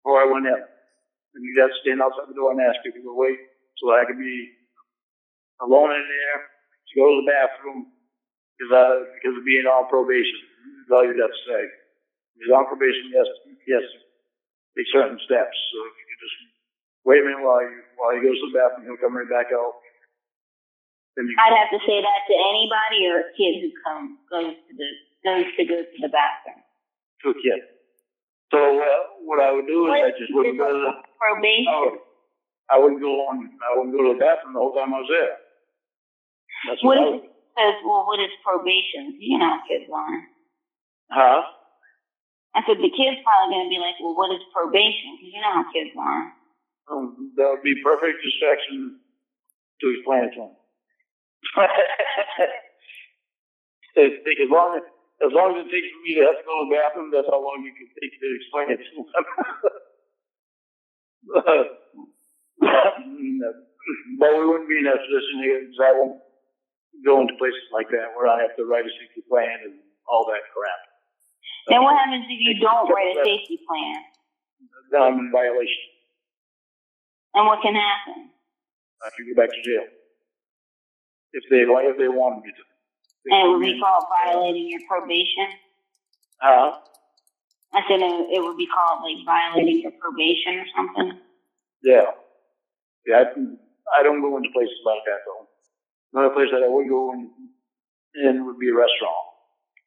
before I went in. And you'd have to stand outside the door and ask if you could wait so that I could be alone in there to go to the bathroom because of being on probation. That's all you'd have to say. If he's on probation, yes, take certain steps. So if you could just wait a minute while he goes to the bathroom, he'll come right back out. I'd have to say that to anybody or a kid who goes to go to the bathroom. To a kid. So what I would do is I just wouldn't go to the probation. I wouldn't go to the bathroom the whole time I was there. That's what I if it says, well, what is probation? You know how kids are. Huh? I said the kid's probably going to be like, well, what is probation? Because you know how kids are. That would be perfect distraction to explain it to them. As long as it takes for me to have to go to the bathroom, that's how long you can take to explain it to them. But we wouldn't be in that position here because I won't go into places like that where I have to write a safety plan and all that crap. Then what happens if you don't write a safety plan? Then I'm in violation. And what can happen? I have to go back to jail. If they wanted me to. And it would be called violating your probation? Huh? I said it would be called like violating your probation or something? Yeah. Yeah, I don't go into places like that though. Another place that I would go in would be a restaurant.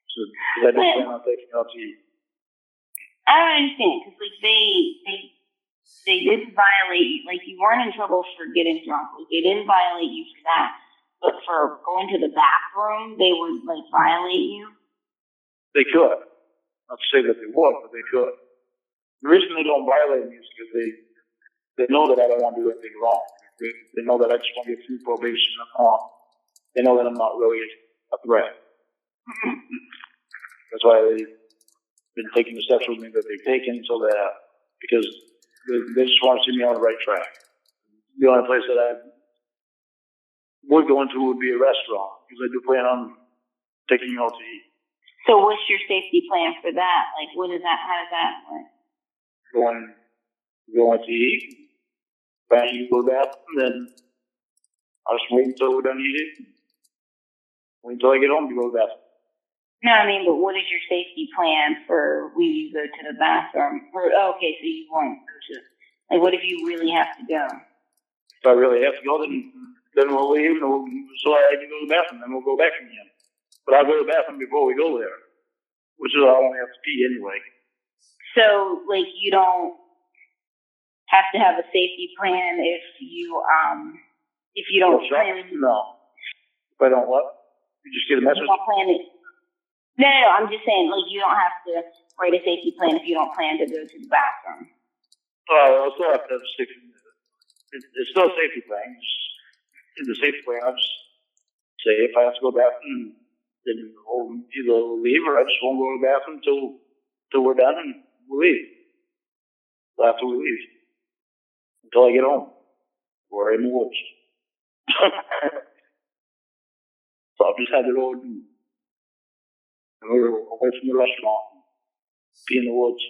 So, because I don't plan on taking out to eat. I don't understand, because like they didn't violate you. Like you weren't in trouble for getting drunk. Like they didn't violate you for that. But for going to the bathroom, they would like violate you? They could. Not to say that they would, but they could. The reason they don't violate me is because they know that I don't want to do anything wrong. They know that I just want to get through probation and on. They know that I'm not really a threat. That's why they've been taking the steps with me that they've taken because they just want to see me on the right track. The only place that I would go into would be a restaurant because I do plan on taking you out to eat. So what's your safety plan for that? Like how does that work? Going to eat. Planning to go to the bathroom, then I'll just wait until we're done eating. Wait until I get home to go to the bathroom. No, I mean, but what is your safety plan for when you go to the bathroom? Okay, so you won't go to. Like, what if you really have to go? If I really have to go, then we'll leave, so I can go to the bathroom, then we'll go back again. But I'll go to the bathroom before we go there, which is I only have to pee anyway. So, like, you don't have to have a safety plan if you don't plan. No. If I don't what? You just get a message? You don't plan it. No, I'm just saying, like, you don't have to write a safety plan if you don't plan to go to the bathroom. I'll still have to have a safety plan. It's still a safety plan. In the safety plan, I'll just say if I have to go to the bathroom, then we'll either leave or I just won't go to the bathroom till we're done and we'll leave. After we leave. Until I get home. Or in the woods. So I'll just have it all And we were away from the restaurant, be in the woods.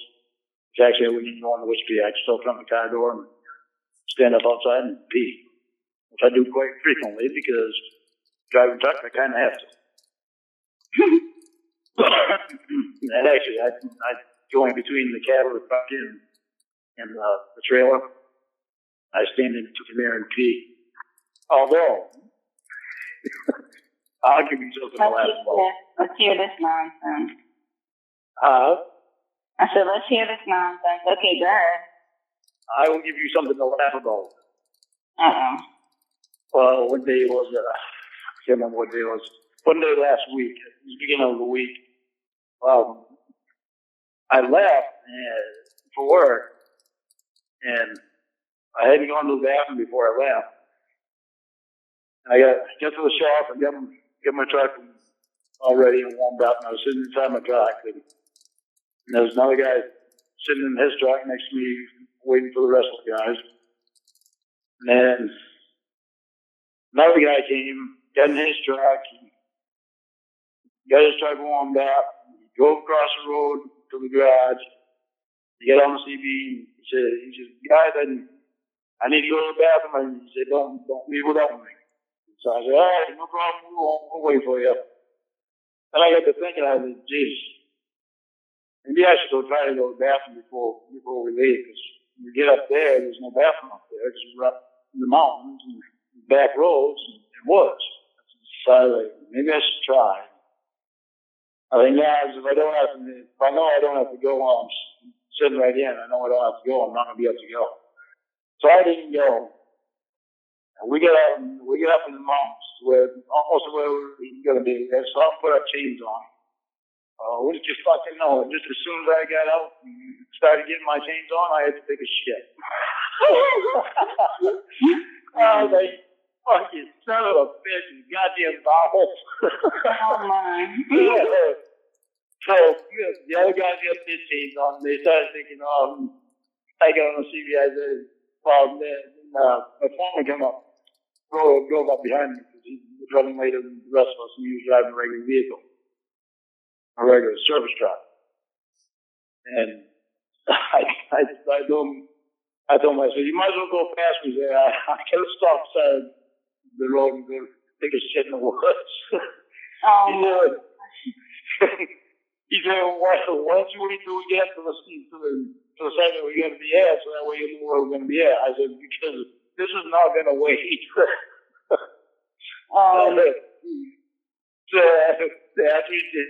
Actually, I wouldn't even go in the woods pee. I'd just open up the car door and stand up outside and pee, which I do quite frequently because driving truck, I kind of have to. And actually, I go in between the cab of the truck and the trailer. I stand in the mirror and pee. Although, I'll give you something to laugh about. Let's hear this nonsense. I said, let's hear this nonsense. Okay, go ahead. I will give you something to laugh about. Uh-oh. Well, what day was it? I can't remember what day it was. One day last week, at the beginning of the week, I left for work, and I hadn't gone to the bathroom before I left. I got to the shop and got my truck all ready and warmed up, and I was sitting inside my truck. And there was another guy sitting in his truck next to me, waiting for the rest of the guys. And then another guy came, got in his truck, got his truck warmed up, drove across the road to the garage. He got on the CB, and he said, guys, I need to go to the bathroom. And he said, don't leave without me. So I said, all right, no problem, we'll wait for you. And I got to thinking, I said, Jesus, maybe I should go try to go to the bathroom before we leave, because when we get up there's no bathroom up there, because we're up in the mountains and back roads and woods. So I was like, maybe I should try. I think now, if I know I don't have to go while I'm sitting right in, I know I don't have to go, I'm not going to be able to go. So I didn't go. And we get up in the mountains, almost where we're going to be. So I put our chains on. We just fucking know. Just as soon as I got out and started getting my chains on, I had to take a shit. I was like, fuck you, son of a bitch, you goddamn bobble. Oh my. So the other guys got their chains on. They started thinking, I got on the CB. I said, well, then my phone came up. Drove up behind me because he was running later than the rest of us, and he was driving a regular vehicle, a regular service truck. And I told him, I said, you might as well go past me. He said, I can't stop beside the road and go take a shit in the woods. Oh, he said, once we wait till we get to the site that we're going to be at, so that way you know where we're going to be at. I said, because this is not going to wait. So after he did,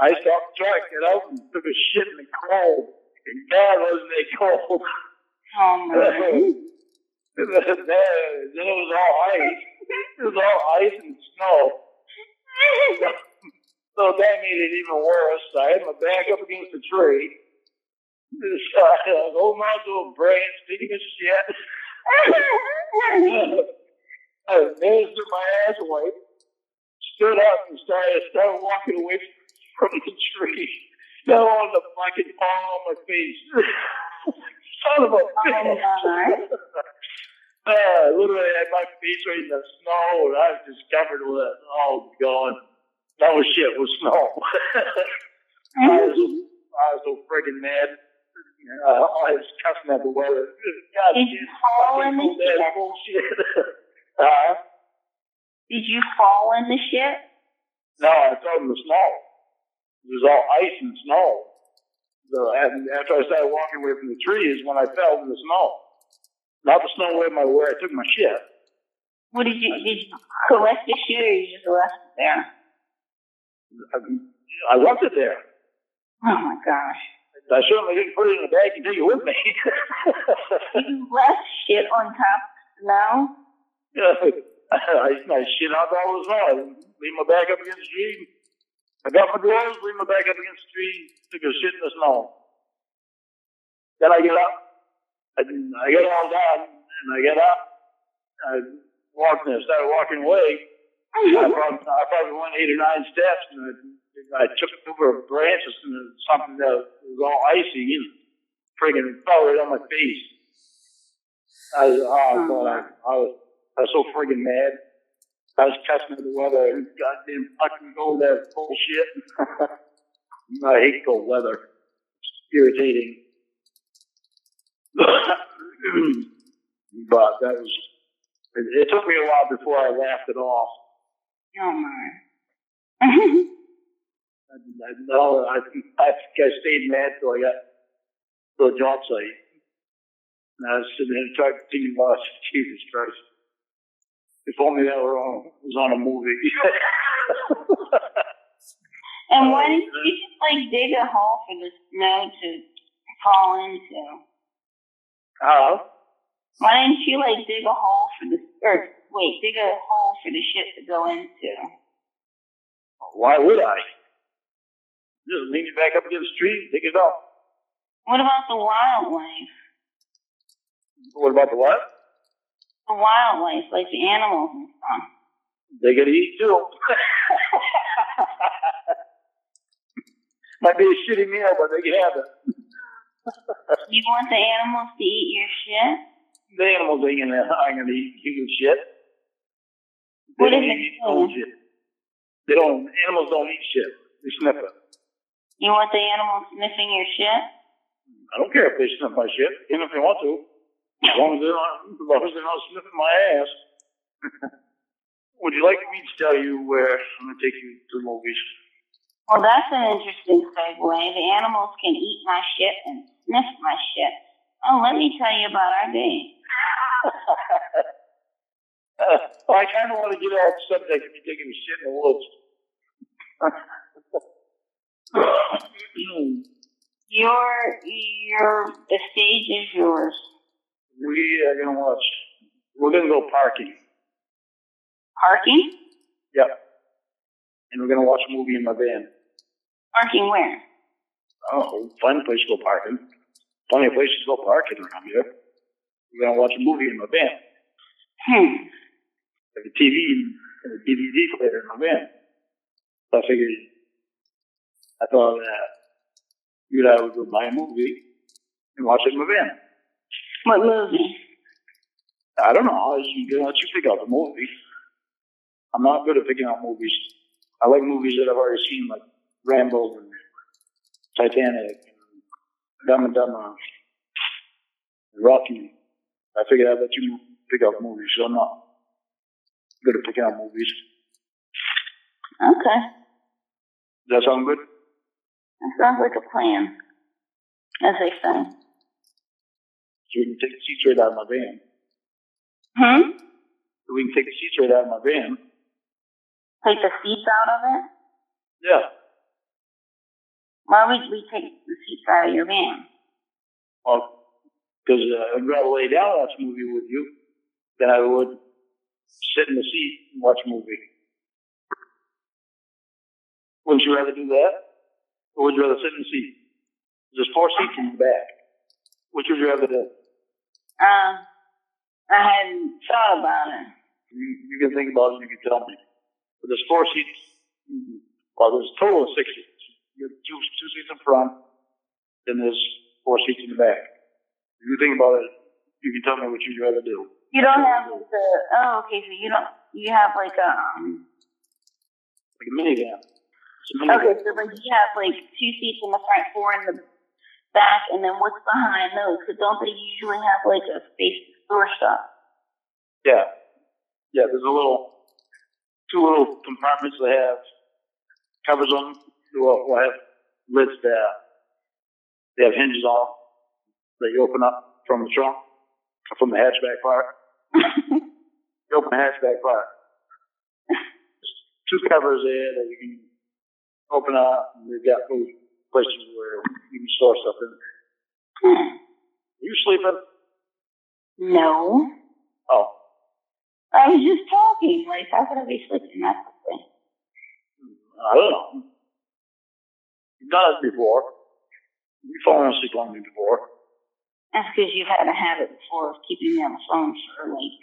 I stopped the truck, got out and took a shit in the cold. And God, wasn't it cold? oh my. Then it was all ice. It was all ice and snow. So that made it even worse. I had my back up against the tree. I was holding on to a branch, taking a shit. I managed my ass away, stood up and started walking away from the tree. Now on the fucking palm on my face. Son of a bitch. Literally had my face right in the snow, and I was just covered with it. Oh, God. That was shit with snow. I was so friggin' mad. I was cussing at the weather. God, Did you fall in the shit? Bullshit. Did you fall in the shit? No, I fell in the snow. It was all ice and snow. So after I started walking away from the trees, when I fell in the snow. Not the snow where I took my shit. What did you collect the shit, or you just left it there? I left it there. Oh my gosh. I certainly didn't put it in a bag and take it with me. You left shit on top of the snow? I shit out all the snow. I leave my bag up against the tree. I got my drawers, leave my bag up against the tree, took a shit in the snow. Then I get up. I get all done, and I get up. I started walking away. I probably went 8 or 9 steps, and I took over branches and something that was all icy and friggin' fell right on my face. I was so friggin' mad. I was cussing at the weather and goddamn fucking cold ass bullshit. I hate cold weather. It's irritating. But that was, it took me a while before I laughed it off. Oh my. I think I stayed mad till I got to a job site. And I was sitting there trying to think about, Jesus Christ. If only that was on a movie. And why didn't you just like dig a hole for the snow to fall into? Why didn't you like dig a hole for dig a hole for the shit to go into? Why would I? Just lean it back up against the tree, dig it up. What about the wildlife? What about the what? The wildlife, like the animals and stuff. They gotta eat too. Might be a shitty meal, but they can have it. You want the animals to eat your shit? The animals ain't gonna eat human shit. What They is don't it? eat old shit. Animals don't eat shit. They sniff it. You want the animals sniffing your shit? I don't care if they sniff my shit, even if they want to. As long as they're not sniffing my ass. Would you like me to tell you where I'm gonna take you to the movies? Well, that's an interesting segue. The animals can eat my shit and sniff my shit. Oh, let me tell you about our day. Well, I kind of want to get off the subject of me taking a shit in the woods. The stage is yours. We're gonna go parking. Parking? Yep. And we're gonna watch a movie in my van. Parking where? Oh, find a place to go parking. Plenty of places to go parking around here. We're gonna watch a movie in my van. Like a TV and a DVD player in my van. So I thought that you and I would go buy a movie and watch it in my van. What movie? I don't know. I'll let you pick out the movie. I'm not good at picking out movies. I like movies that I've already seen, like Rambo and Titanic and Dumb and Dumber and Rocky. I figured I'd let you pick out movies, so I'm not good at picking out movies. Okay. Does that sound good? That sounds like a plan. As they say. So we can take the seats right out of my van. So we can take the seats right out of my van. Take the seats out of it? Yeah. Why would we take the seats out of your van? Well, because I'd rather lay down and watch a movie with you than I would sit in the seat and watch a movie. Wouldn't you rather do that? Or would you rather sit in the seat? There's 4 seats in the back. Which would you rather do? I hadn't thought about it. You can think about it and you can tell me. But there's 4 seats. Well, there's a total of 6 seats. You have two seats in front, then there's 4 seats in the back. If you think about it, you can tell me what you'd rather do. You don't have okay, so you have like a, Like a minivan. It's a minivan. okay, so like you have like 2 seats in the front, 4 in the back, and then what's behind those? Because don't they usually have like a space to store stuff? Yeah. Yeah, there's 2 little compartments that have covers on them. Will have lids that they have hinges on that you open up from the trunk, from the hatchback part. You open the hatchback part. There's 2 covers there that you can open up, and they've got those places where you can store stuff in. Are you sleeping? No. Oh. I was just talking. Like, how could I be sleeping? That's the thing. I don't know. You've done it before. You've fallen asleep on me before. That's because you've had a habit before of keeping me on the phone for like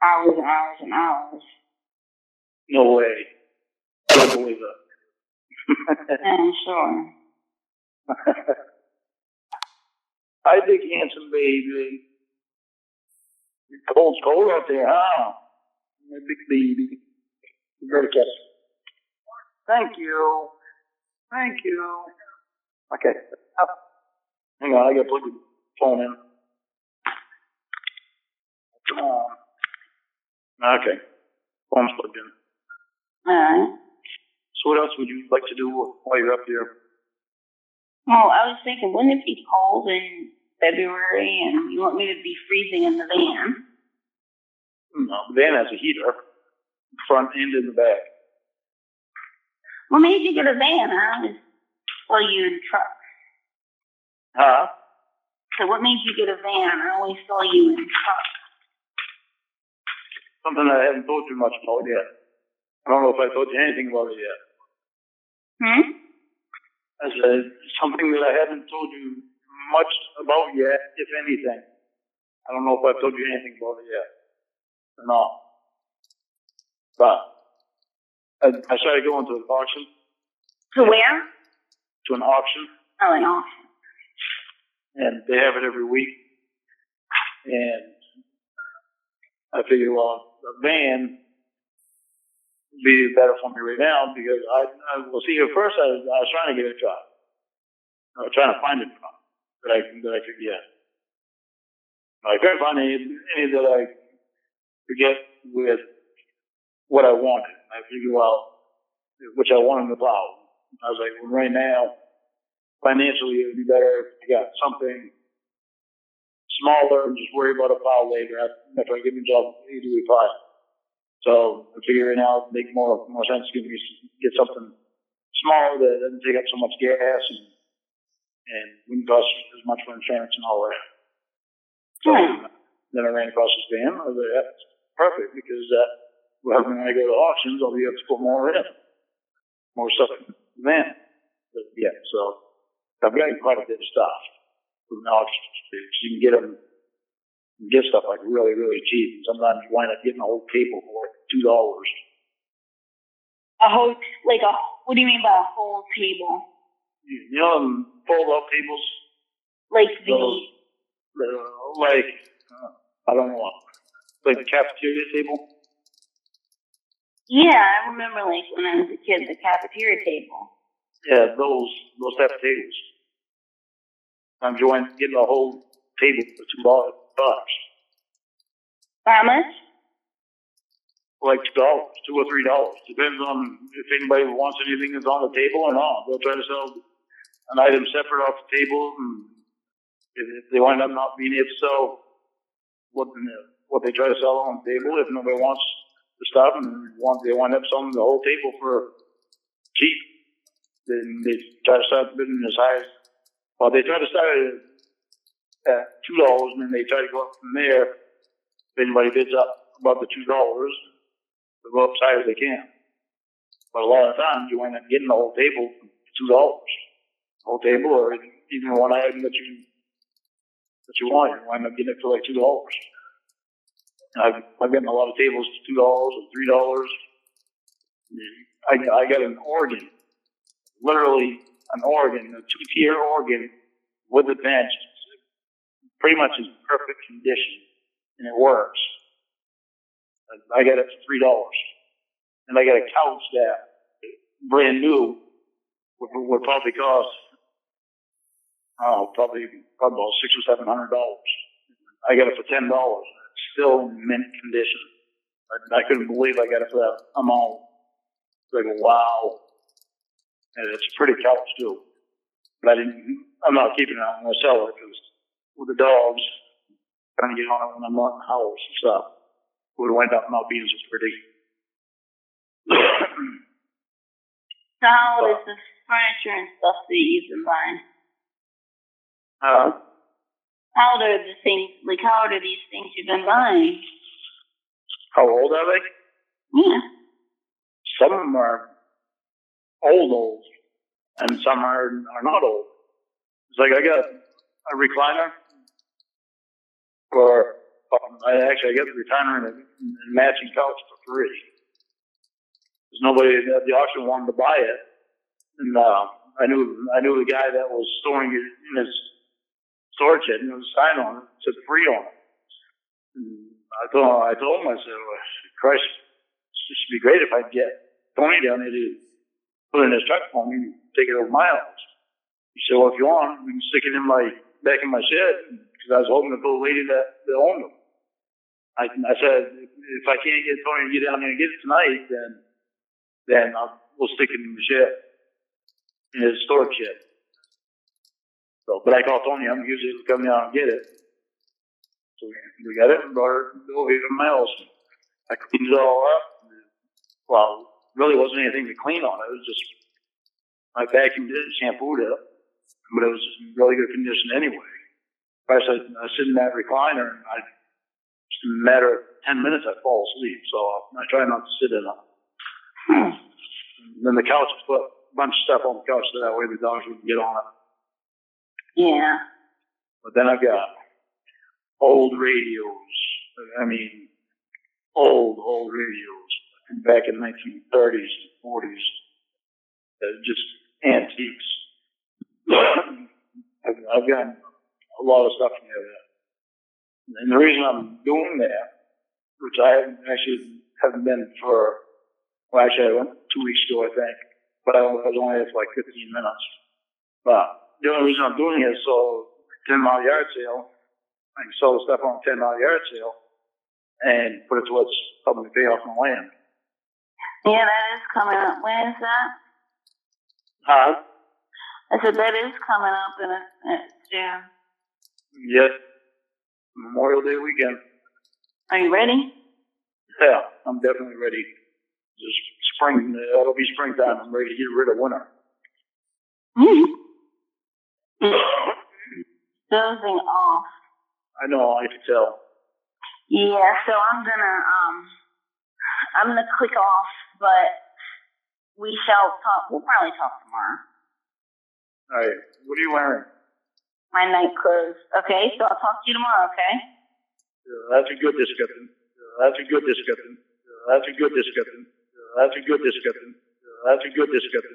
hours and hours and hours. No way. I don't believe it. I'm sure. I think, handsome baby. Cold's cold out there, huh? My big baby. Very kiss. Thank you. Thank you. Okay. Hang on, I gotta plug the phone in. Come on. Okay. Phone's plugged in. Alright. So what else would you like to do while you're up here? Well, I was thinking, wouldn't it be cold in February and you want me to be freezing in the van? No, the van has a heater, front and in the back. What made you get a van? I always saw you in trucks. Huh? So what made you get a van? I always saw you in trucks. Something that I haven't told you much about yet. I don't know if I told you anything about it yet. I said, something that I haven't told you much about yet, if anything. I don't know if I've told you anything about it yet. No. But I started going to an auction. To where? To an auction. Oh, an auction. And they have it every week. And I figured, well, a van would be better for me right now because well, see, at first I was trying to get a truck. I was trying to find a truck that I could get. I couldn't find any that I could get with what I wanted. I figured, well, which I wanted to plow. I was like, well, right now, financially, it would be better if I got something smaller and just worry about a plow later after I get my job easily plow. So I figure right now it'd make more sense to get something smaller that doesn't take up so much gas and wouldn't cost as much for insurance and all that. So then I ran across this van. I was like, that's perfect because when I go to auctions, I'll be able to put more stuff in the van. But yeah, so I've got quite a bit of stuff from the auctions. You can get stuff like really, really cheap. And sometimes you wind up getting a whole table for $2. What do you mean by a whole table? You know them fold-up tables? Like I don't know, like the cafeteria table? Yeah, I remember like when I was a kid, the cafeteria table. Yeah, those type of tables. I'm getting a whole table for $2. How much? Like $2, $2 or $3. Depends on if anybody wants anything that's on the table or not. They'll try to sell an item separate off the table, and if they wind up not being able to sell what they try to sell on the table, if nobody wants the stuff and they wind up selling the whole table for cheap, then they try to start bidding as high as, well, they try to start it at $2 and then they try to go up from there. If anybody bids up above the $2, they'll go up as high as they can. But a lot of times you wind up getting the whole table for $2. The whole table, or even one item that you want, you wind up getting it for like $2. I've gotten a lot of tables for $2 or $3. I got an organ, literally an organ, a 2-tier organ with a bench. It's pretty much in perfect condition, and it works. I got it for $3. And I got a couch that, brand new, would probably cost, probably about $600 or $700. I got it for $10. It's still in mint condition. I couldn't believe I got it for that amount. Like, wow. And it's a pretty couch too. But I'm not keeping it out. I'm going to sell it because with the dogs, trying to get on it when I'm not in the house and stuff, it would wind up not being so pretty. So how old is the furniture and stuff that you've been buying? How old are the things, like how old are these things you've been buying? How old are they? Yeah. Some of them are old, and some are not old. It's like I got a recliner I got the recliner and a matching couch for free. There's nobody at the auction wanted to buy it, and I knew the guy that was storing it in his storage shed, and there was a sign on it that said free on it. And I told him, I said, well, Christ, this would be great if I could get Tony down there to put in his truck for me and take it over my house. He said, well, if you want, we can stick it in my back in my shed, because I was hoping to the lady that owned them. I said, if I can't get Tony to get down there and get it tonight, then we'll stick it in the shed, in his storage shed. So, but I called Tony, I'm usually to come down and get it. So we got it and brought it over here to my house. I cleaned it all up. Well, really wasn't anything to clean on. It was just, I vacuumed it, shampooed it, but it was in really good condition anyway. I sit in that recliner and just in a matter of 10 minutes I fall asleep. So I try not to sit in it. And then the couch, put a bunch of stuff on the couch so that way the dogs wouldn't get on it. Yeah. But then I've got old radios. I mean, old radios back in the 1930s and 40s. Just antiques. I've got a lot of stuff in there. And the reason I'm doing that, which I haven't been for, well, actually I went 2 weeks ago, I think, but I was only there for like 15 minutes. But the only reason I'm doing it is so 10-mile yard sale, I can sell the stuff on a 10-mile yard sale and put it towards helping me pay off my land. Yeah, that is coming up. When is that? I said that is coming up in June. Yes. Memorial Day weekend. Are you ready? Yeah, I'm definitely ready. Just spring, it'll be springtime. I'm ready to get rid of winter. Dozing off. I know, I can tell. Yeah, so I'm gonna click off, but we shall talk. We'll probably talk tomorrow. All right. What are you wearing? My night clothes. Okay, so I'll talk to you tomorrow, okay? That's a good description. That's a good description. That's a good description. That's a good description. That's a good description.